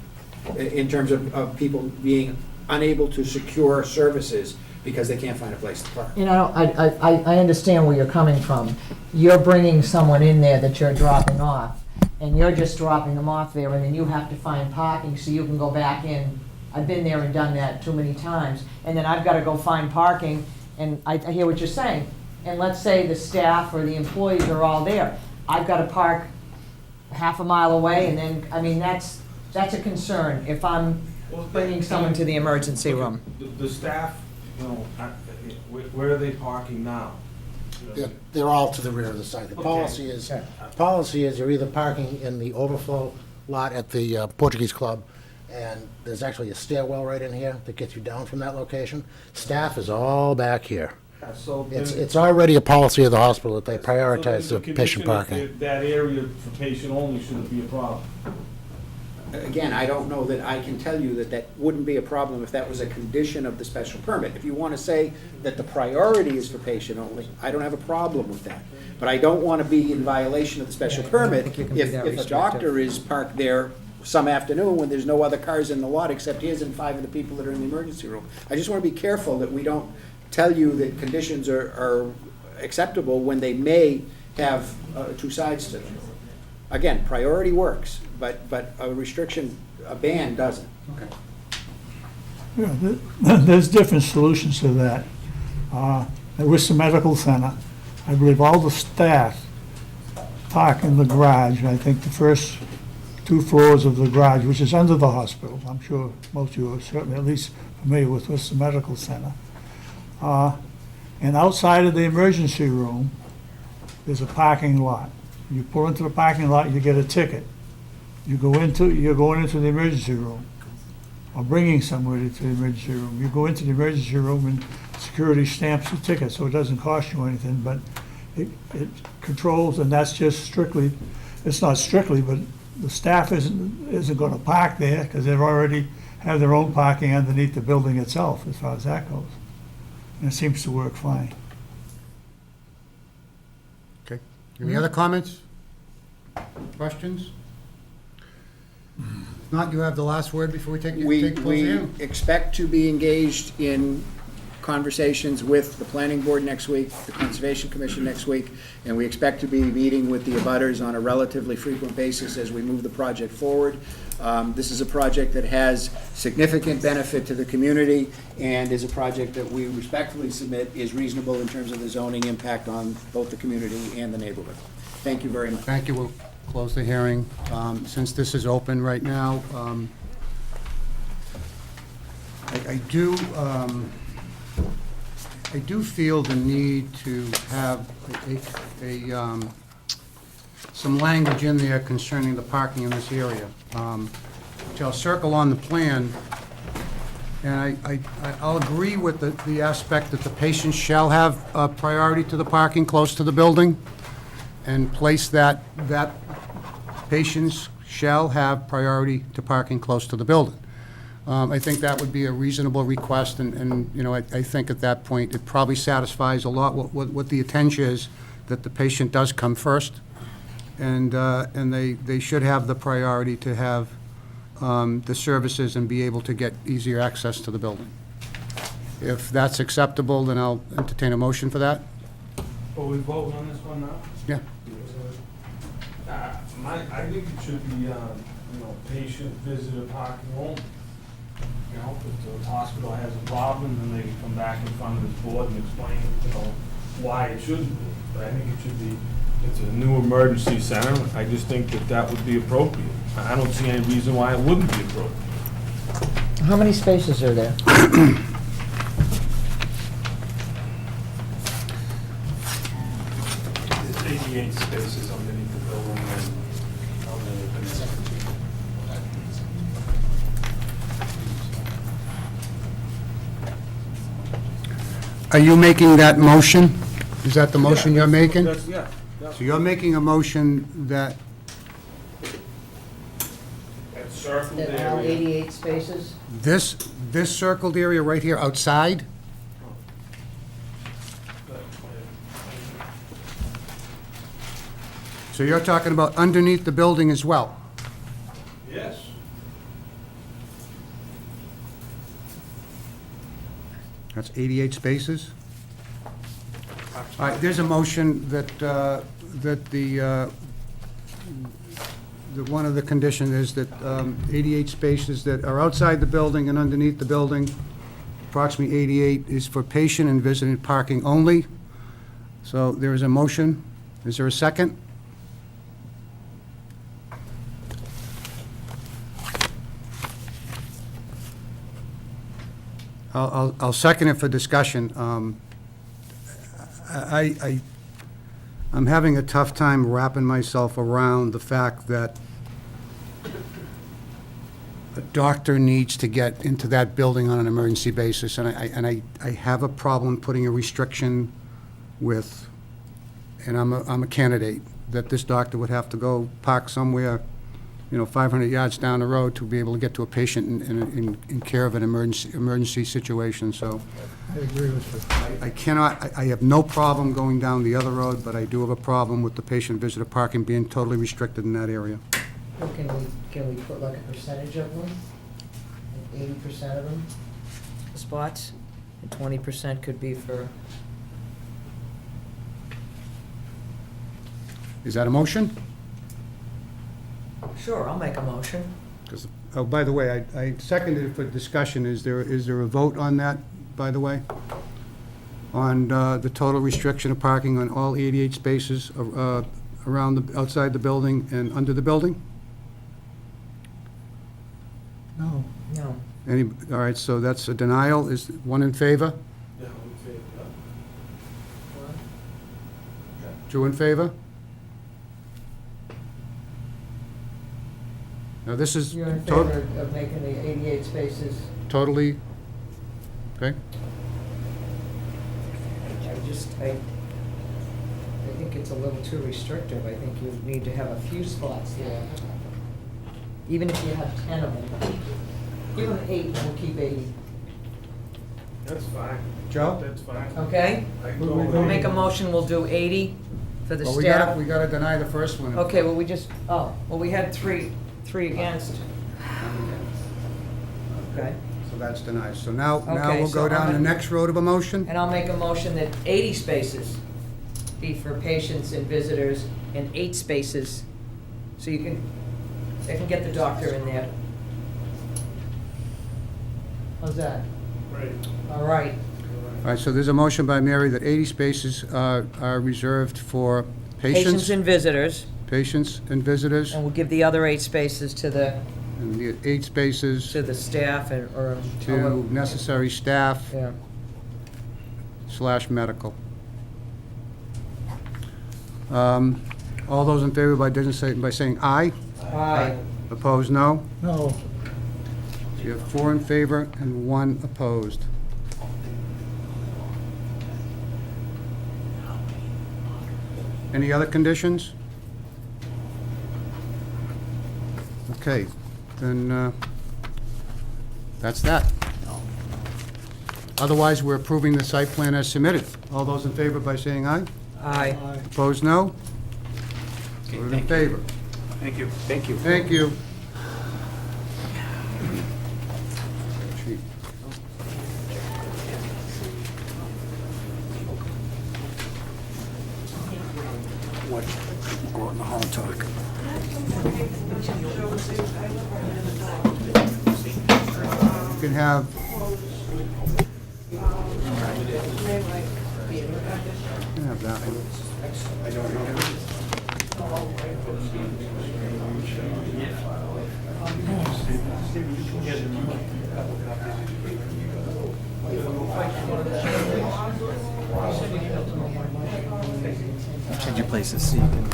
in terms of people being unable to secure services because they can't find a place to park. I understand where you're coming from. You're bringing someone in there that you're dropping off, and you're just dropping them off there, and then you have to find parking so you can go back in. I've been there and done that too many times, and then I've got to go find parking, and I hear what you're saying. And let's say the staff or the employees are all there. I've got to park half a mile away, and then, that's a concern if I'm bringing someone to the emergency room. The staff, where are they parking now? They're all to the rear of the site. The policy is you're either parking in the overflow lot at the Portuguese Club, and there's actually a stairwell right in here that gets you down from that location. Staff is all back here. It's already a policy of the hospital that they prioritize the patient parking. That area for patient only shouldn't be a problem. Again, I don't know that I can tell you that that wouldn't be a problem if that was a condition of the special permit. If you want to say that the priority is for patient only, I don't have a problem with that. But I don't want to be in violation of the special permit if a doctor is parked there some afternoon when there's no other cars in the lot except his and 5 of the people that are in the emergency room. I just want to be careful that we don't tell you that conditions are acceptable when they may have two sides to them. Again, priority works, but a restriction, a ban doesn't. Okay. Yeah, there's different solutions to that. At Worcester Medical Center, I believe all the staff park in the garage. I think the first 2 floors of the garage, which is under the hospital. I'm sure most of you are certainly at least familiar with Worcester Medical Center. And outside of the emergency room, there's a parking lot. You pull into the parking lot, you get a ticket. You're going into the emergency room, or bringing somebody to the emergency room. You go into the emergency room and security stamps the ticket, so it doesn't cost you anything, but it controls, and that's just strictly, it's not strictly, but the staff isn't going to park there because they've already have their own parking underneath the building itself, as far as that goes. And it seems to work fine. Okay. Any other comments? Questions? If not, you have the last word before we take close We the hearing. expect to be engaged in conversations with the planning board next week, the Conservation Commission next week, and we expect to be meeting with the abutters on a relatively frequent basis as we move the project forward. This is a project that has significant benefit to the community and is a project that we respectfully submit is reasonable in terms of the zoning impact on both the community and the neighborhood. Thank you very much. Thank you. We'll close the hearing. Since this is open right now, I do feel the need to have some language in there concerning the parking in this area, which I'll circle on the plan. And I'll agree with the aspect that the patient shall have priority to the parking close to the building, and place that patients shall have priority to parking close to the building. I think that would be a reasonable request, and you know, I think at that point, it probably satisfies a lot what the intent is, that the patient does come first, and they should have the priority to have the services and be able to get easier access to the building. If that's acceptable, then I'll entertain a motion for that. Are we voting on this one now? Yeah. I think it should be, patient visitor parking only. You know, if the hospital has a problem, then they can come back in front of this board and explain, why it shouldn't be. But I think it should be, it's a new emergency center. I just think that would be appropriate. I don't see any reason why it wouldn't be appropriate. How many spaces are there? There's 88 spaces underneath the building and underneath the Are you making that motion? Is that the motion you're making? Yeah. So you're making a motion that, That circled That all area. 88 spaces? this circled area right here outside, so you're talking about underneath the building as well? Yes. That's 88 spaces? All right, there's a motion that one of the conditions is that 88 spaces that are outside the building and underneath the building, approximately 88, is for patient and visitor parking only. So there is a motion. Is there a second? I'll second it for discussion. I'm having a tough time wrapping myself around the fact that a doctor needs to get into that building on an emergency basis, and I have a problem putting a restriction with, and I'm a candidate, that this doctor would have to go park somewhere, 500 yards down the road to be able to get to a patient in care of an emergency situation, so. I agree with you. I cannot, I have no problem going down the other road, but I do have a problem with the patient visitor parking being totally restricted in that area. Well, can we put like a percentage of them? Like 80% of them, spots, and 20% could be for, Is that a motion? sure, I'll make a motion. 'Cause, oh, by the way, I seconded it for discussion. Is there a vote on that, by the way? On the total restriction of parking on all 88 spaces around, outside the building and under the building? No. No. All right, so that's a denial. Is one in favor? Yeah, we say, Two in favor? Now, this is You're in favor of making the 88 spaces? totally, okay? I think it's a little too restrictive. I think you need to have a few spots there. Even if you have 10 of them. Give them 8, and we'll keep 80. That's fine. Joe? That's fine. Okay? I We'll make a motion, we'll do 80 for the Well, staff. we gotta deny the first one. Okay, well, we had three against. Okay. So that's denied. So now Okay, we'll so go down I'm the gonna- next road of a motion. And I'll make a motion that 80 spaces be for patients and visitors, and 8 spaces, so they can get the doctor in there. How's that? Right. All right. All right, so there's a motion by Mary that 80 spaces are reserved for Patients and visitors, patients and visitors, and we'll give the other 8 spaces to the and the 8 spaces staff or. to necessary staff Yeah. / medical. All those in favor by saying aye? Aye. Opposed, no? No, So you have 4 in favor and 1 opposed. Any other conditions? Okay, then, that's that. Otherwise, we're approving the site plan as submitted. All those in favor by saying aye? Aye. Opposed, no? Voted in favor. Thank you. Thank you. Thank you. What? Go out in the hall and talk. You can have, you can have that one. Change your places so you can.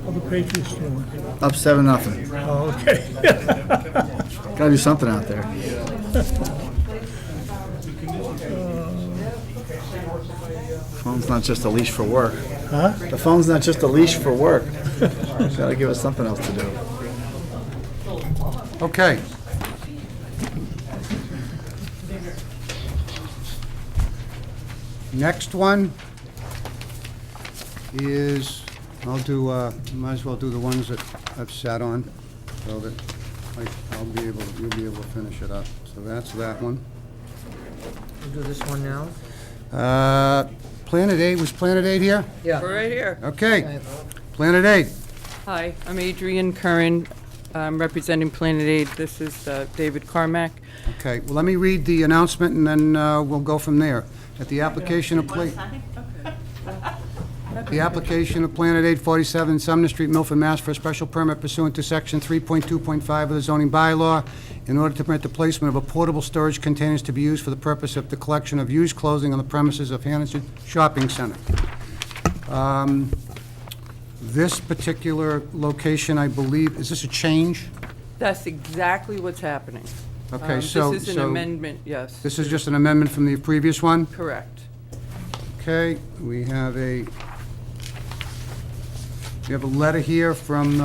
how the Patriots doing? Up 7-0. Oh, okay. Gotta do something out there. Phone's not just a leash for work. Huh? The phone's not just a leash for work. Gotta give us something else to do. Okay. Next one is, I'll do, might as well do the ones that I've sat on, so that you'll be able to finish it up. So that's that one. We'll do this one now. Planet 8, was Planet 8 here? Yeah. We're right here. Okay. Planet 8. Hi, I'm Adrienne Curran. I'm representing Planet 8. This is David Carmack. Okay, well, let me read the announcement, and then we'll go from there. At the application of the application of Planet 847 Sumner Street, Milford, Mass. For a special permit pursuant to Section 3.2.5 of the zoning bylaw, in order to permit the placement of a portable storage containers to be used for the purpose of the collection of used clothing on the premises of Hanson Shopping Center. This particular location, I believe, is this a change? That's exactly what's happening. Okay, so... This is an amendment, yes. This is just an amendment from the previous one? Correct. Okay, we have a letter here from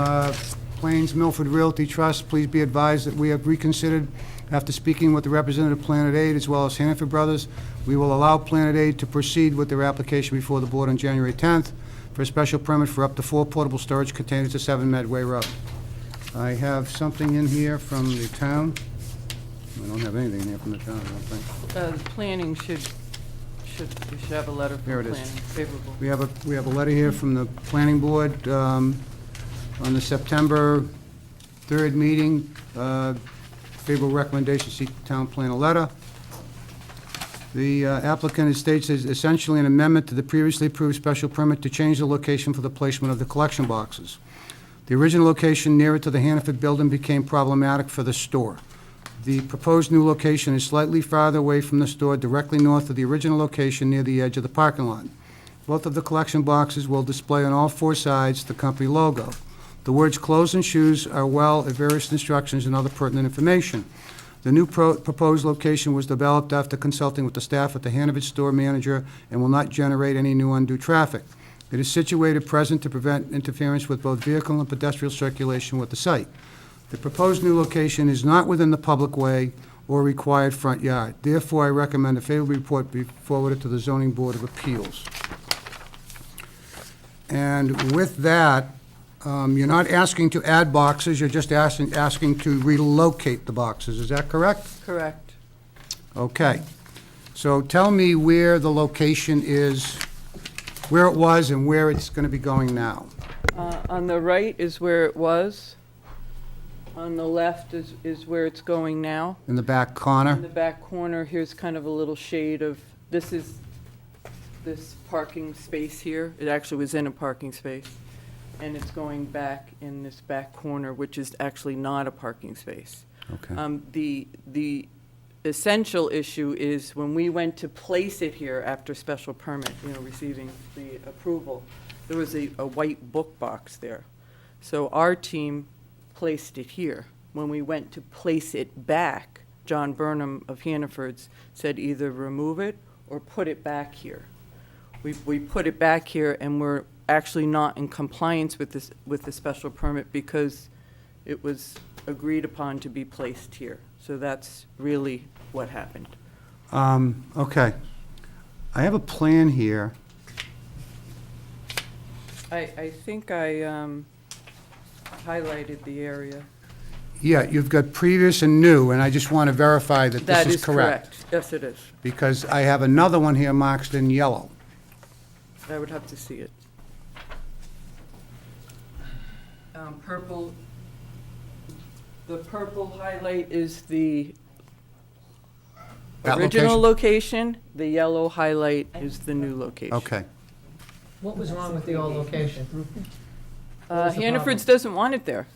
Plains Milford Realty Trust. Please be advised that we have reconsidered after speaking with the representative of Planet Aid as well as Hannaford Brothers. We will allow Planet Aid to proceed with their application before the board on January 10th for a special permit for up to 4 portable storage containers at 7 Medway Road. I have something in here from the town. I don't have anything here from the town, I don't think. The planning we should have a letter from Here it is. planning, favorable. We have a letter here from the planning board on the September 3rd meeting. Favorable recommendation, seek town plan a letter. The applicant states is essentially an amendment to the previously approved special permit to change the location for the placement of the collection boxes. The original location nearer to the Hannaford building became problematic for the store. The proposed new location is slightly farther away from the store, directly north of the original location near the edge of the parking lot. Both of the collection boxes will display on all 4 sides the company logo. The words "clothes and shoes" are well at various instructions and other pertinent information. The new proposed location was developed after consulting with the staff at the Hannaford store manager and will not generate any new undue traffic. It is situated present to prevent interference with both vehicle and pedestrian circulation with the site. The proposed new location is not within the public way or required front yard. Therefore, I recommend a favorable report be forwarded to the Zoning Board of Appeals. And with that, you're not asking to add boxes, you're just asking to relocate the boxes, is that correct? Correct. Okay. So tell me where the location is, where it was and where it's going to be going now. On the right is where it was. On the left is where it's going now. In the back In corner? the back corner, here's kind of a little shade of, this is this parking space here. It actually was in a parking space. And it's going back in this back corner, which is actually not a parking space. Okay. The essential issue is when we went to place it here after special permit, receiving the approval, there was a white book box there. So our team placed it here. When we went to place it back, John Burnham of Hannaford's said either remove it or put it back here. We put it back here, and we're actually not in compliance with the special permit because it was agreed upon to be placed here. So that's really what happened. Okay. I have a plan here. I think I highlighted the area. Yeah, you've got previous and new, and I just want to verify that That this is is correct. Yes, it is. Because I have another one here marked in yellow. I would have to see it. Purple, the purple highlight is the That original location. The yellow highlight is the new location. Okay. What was wrong with the old location? What was the Hannaford's problem? doesn't want it there.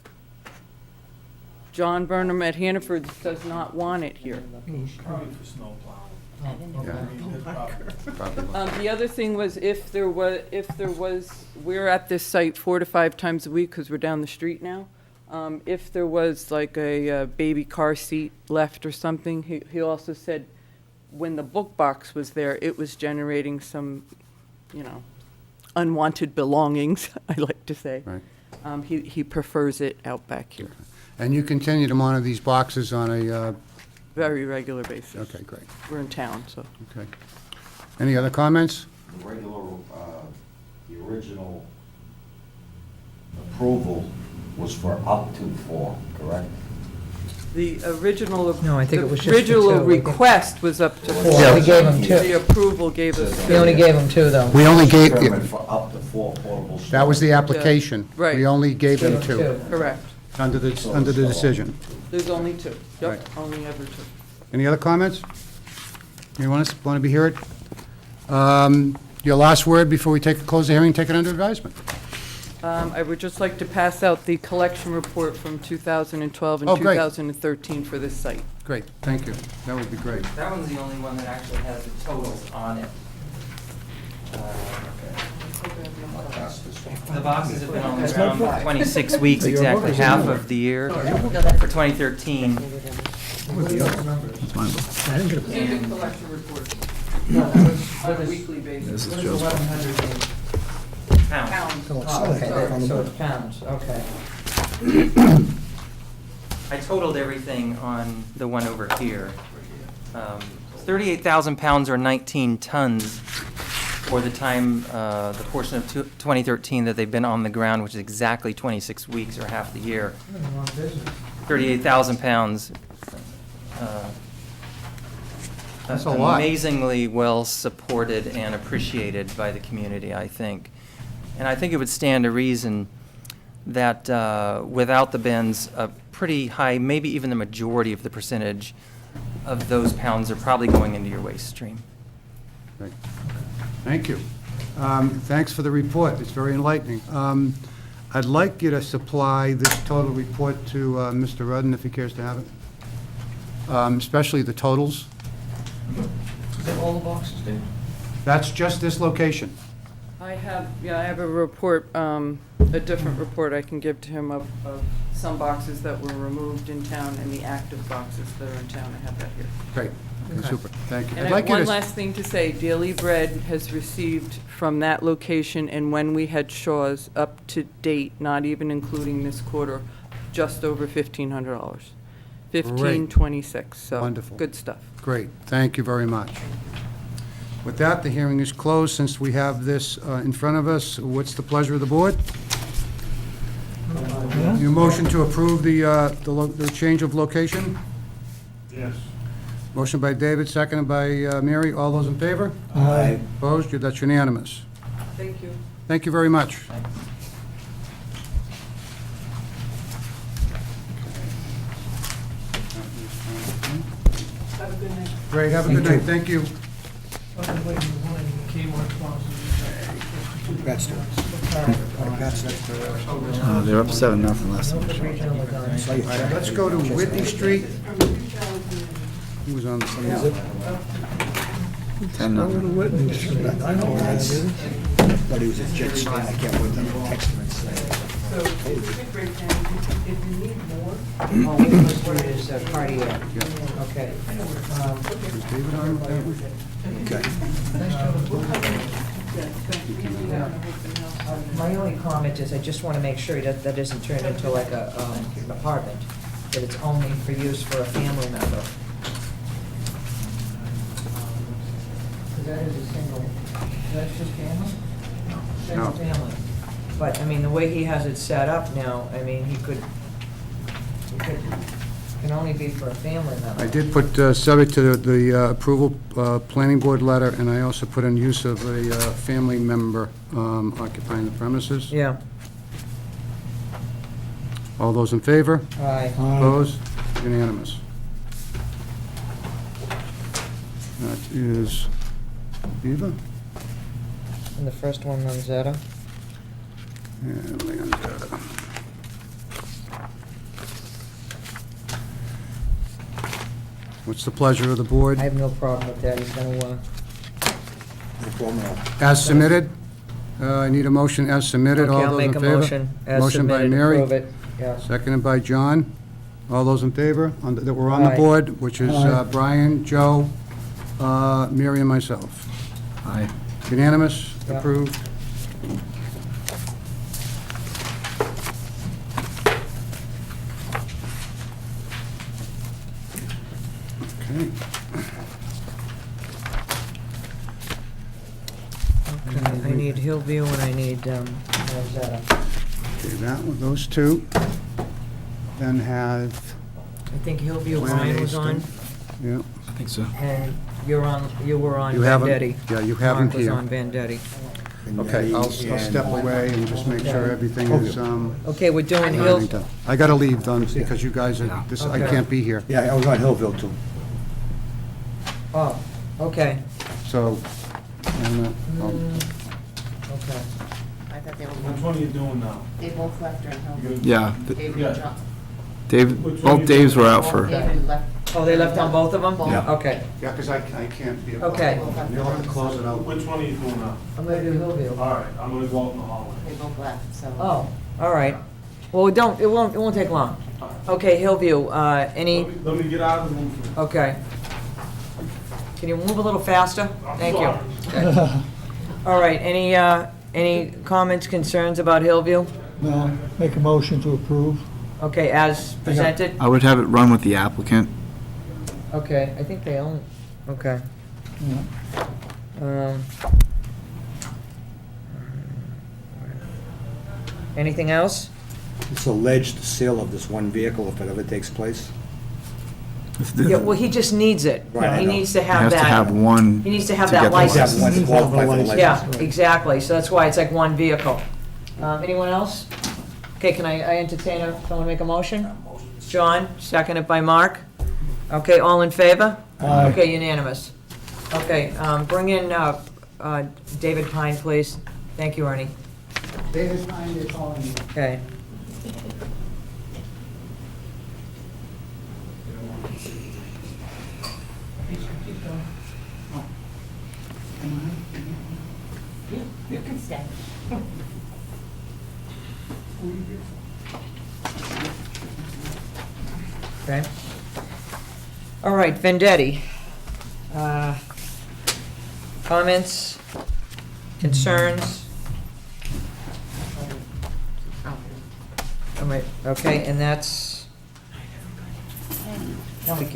John Burnham at Hannaford's does not want it here. Probably for snow plowing. The other thing was if there was, we're at this site 4 to 5 times a week because we're down the street now. If there was like a baby car seat left or something, he also said when the book box was there, it was generating some, unwanted belongings, I like to say. Right. He prefers it out back here. And you continue to monitor these boxes on a, Very regular basis. okay, great. We're in town, so. Okay. Any other comments? The regular, the original approval was for up to 4, correct? The original. No, I think it was just the original 2. request was up to 4. Yeah, we gave him 2. The approval gave us. We only gave him 2, though. We only gave, Permit for up to 4 portable storage. that was the application. Right. We only gave them Gave him 2, Correct. under the decision. There's only 2. Yep, Right. only ever 2. Any other comments? Anyone else want to be heard? Your last word before we close the hearing, take it under advisement. I would just like to pass out the collection report from 2012 and Oh, great. 2013 for this site. Great, thank you. That would be great. That one's the only one that actually has the totals on it. The boxes have been on the ground for 26 weeks, exactly half of the year for 2013. And collection report on a weekly basis. This is Joe's fault. Pounds. Okay, so it's pounds, okay. I totaled everything on the one over here. 38,000 pounds or 19 tons for the time, the portion of 2013 that they've been on the ground, which is exactly 26 weeks or half the year. 38,000 pounds. That's a lot. Amazingly well supported and appreciated by the community, I think. And I think it would stand to reason that without the bins, a pretty high, maybe even the majority of the percentage of those pounds are probably going into your waste stream. Great. Thank you. Thanks for the report. It's very enlightening. I'd like you to supply this total report to Mr. Rudden, if he cares to have it, especially the totals. Is that all the boxes, Dave? That's just this location. I have a report, a different report I can give to him of some boxes that were removed in town and the active boxes that are in town. I have that here. Great. Okay. Super. Thank you. And I'd I like have you one to- last thing to say. Daily Bread has received from that location and when we had Shaw's up to date, not even including this quarter, just over $1,500. $1,526, so. Wonderful. Good stuff. Great. Thank you very much. With that, the hearing is closed. Since we have this in front of us, what's the pleasure of the board? Your motion to approve the change of location? Yes. Motion by David, seconded by Mary. All those in favor? Aye. Opposed? That's unanimous. Thank you. Thank you very much. Have a good night. Great, have a good night. Thank you. They're up 7-0 last time. All right, let's go to Whitney Street. Who was on the 10-0. I know but he was a Jets fan, I can't wait to text him and say. So, it's a good breakdown. If you need more, Oh, wait, what it is, cardiac. Okay. Is David on with that one? Okay. My only comment is I just want to make sure that that isn't turned into like a, an apartment, that it's only for use for a family member. Because that is a single, that's just family? Single No. family. But, I mean, the way he has it set up now, I mean, he could, can only be for a family member. I did put, subject to the approval, planning board letter, and I also put in use of a family member occupying the premises. Yeah. All those in favor? Aye. Opposed? Unanimous. That is Viva And the first one, Lanzetta. and Lanzetta. What's the pleasure of the board? I have no problem with that, he's gonna, As submitted? I need a motion as submitted. Okay, All I'll those in make a favor? motion as Motion by submitted, Mary. approve it, yes. Seconded by John. All those in favor that were on the Aye. board, which is Brian, Joe, Mary, and myself. Aye. Unanimous, Yeah. approved. Okay. Okay, I need Hillview and I need, Lanzetta. Okay, that one, those two. Then have, I think Hillview, Brian was on, yeah, I think so. and you were on You have 'em? Vendetti. Yeah, you have 'em here. Mark was on Vendetti. okay, I'll step away and just make sure everything is, Okay, we're doing Hill, I gotta leave, Don, because you guys are, I Okay. can't be here. Yeah, I was on Hillville too. oh, okay, So, and, okay. I thought they were Which one are you doing now? They both left during home. Yeah. David Yeah. and John. Dave, both Daves were out for, David left. Oh, they left on both of them? Yeah. Okay, yeah, because I can't be. okay. You'll have to close it out. Which one are you doing now? I'm gonna do Hillview. All right, I'm gonna go out in the hallway. They both left, so. Oh, all right. Well, it won't take long. Okay, Hillview, any, Let me get out of the room for okay. Can you move a little faster? I'm Thank you. sorry. All right, any comments, concerns about Hillview? No, make a motion to approve. Okay, as presented? I would have it run with the applicant. Okay, I think they own, okay. Anything else? It's alleged sale of this one vehicle if it ever takes place. Yeah, well, he just needs it. Right, I He know. needs to He have has that. to have one. He needs to have to that get the license. Have one to qualify for the license. Yeah, exactly, so that's why it's like one vehicle. Anyone else? Okay, can I entertain someone make a motion? John, seconded by Mark. Okay, all in favor? Aye. Okay, unanimous. Okay, bring in David Pine, please. Thank you, Ernie. David Pine, they're calling you. Okay. You can stay. Okay. All right, Vendetti. Comments, concerns? All right, okay, and that's,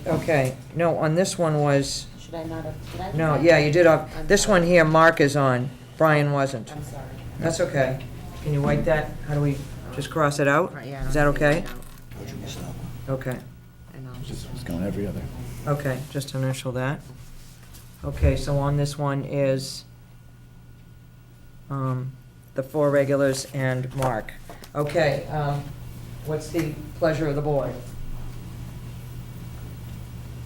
okay, no, on this one was, Should I not have, did I? No, yeah, you did, this one here, Mark is on, Brian wasn't. I'm sorry. That's okay. Can you wipe that? How do we, just cross it out? Right, yeah, Is that I'll take okay? it out. Okay, And I'll It's going every other. okay, just initial that. Okay, so on this one is the 4 regulars and Mark. Okay, what's the pleasure of the board?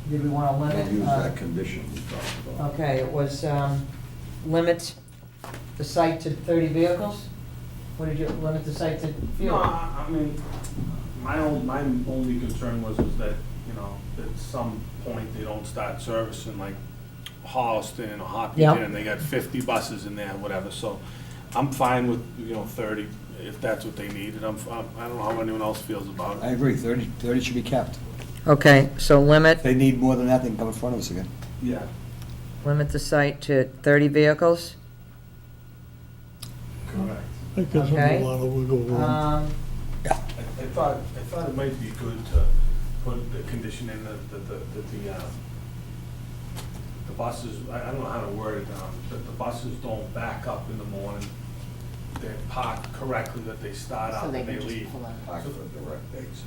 Did we want to limit? Use that condition we talked about. Okay, it was limit the site to 30 vehicles? What did you, limit the site to No, fuel? I mean, my only concern was is that, you know, at some point they don't start servicing like Holliston or Hopkinton, Yeah. and they got 50 buses in there, whatever, so I'm fine with, 30, if that's what they need, and I don't know how anyone else feels about it. I agree, 30 should be kept. Okay, so limit, If they need more than that, they can come in front of us again. Yeah. limit the site to 30 vehicles? Correct. That gives them Okay. a lot of wiggle room. I thought it might be good to put the condition in that the buses, I don't know how to word it, that the buses don't back up in the morning. They're parked correctly, that they start So out they and they can just leave. pull out. Park for direct exit.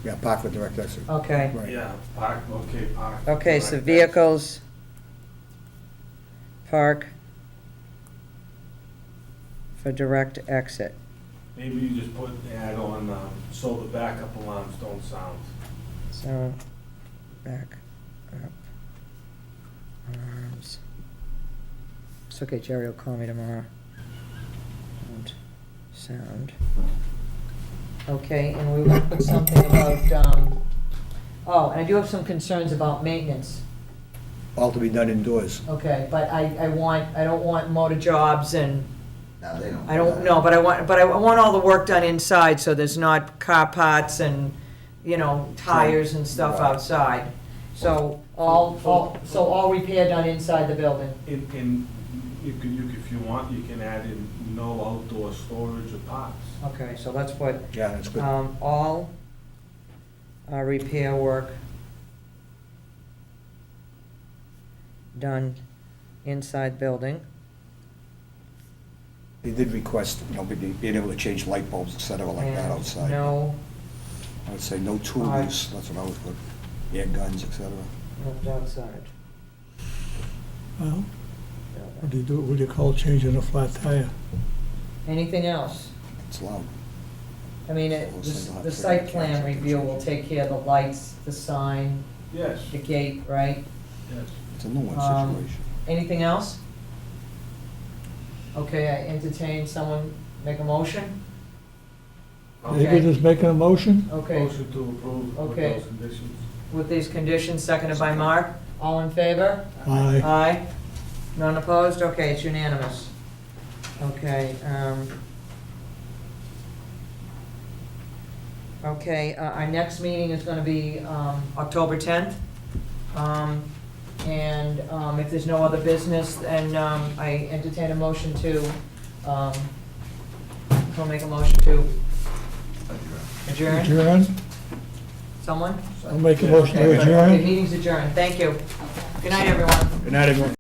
Yeah, park for direct exit. Okay. Right. Yeah, park. Okay, so direct vehicles, park for direct exit. Maybe you just put the add on, so the backup alarms don't sound. So, back up. Alarms. It's okay, Jerry will call me tomorrow. Don't sound. Okay, and we will put something about, oh, and I do have some concerns about maintenance. All to be done indoors. Okay, but I don't want motor jobs and, No, they don't. I don't know, but I want all the work done inside, so there's not car parts and, tires and stuff Right. outside. So all repair done inside the building. In, you could, if you want, you can add in no outdoor storage of parts. Okay, so let's put, Yeah, that's good. all repair work done inside building. They did request, being able to change light bulbs, et cetera, like that And outside. no, I would say no tool Alright. use, that's what I would put. Air guns, et cetera. no outside. Well, what do you do, what do you call changing a flat tire? Anything else? It's loud. I mean, the site plan review will take care of the lights, the sign, Yes, the gate, right? yes. It's a no-win Um, situation. Anything else? Okay, I entertain someone make a motion? David is making a motion? Okay, Motion to approve with Okay. those conditions. with these conditions, seconded by Mark, all in favor? Aye. Aye. None opposed? Okay, it's unanimous. Okay, okay, our next meeting is gonna be, October 10th. And, if there's no other business, then, I entertain a motion to, I'll make a motion to adjourn. Adjourn? Someone? I'll make a motion to Okay, adjourn. okay, meeting's adjourned. Thank you. Good night, everyone. Good night, everyone.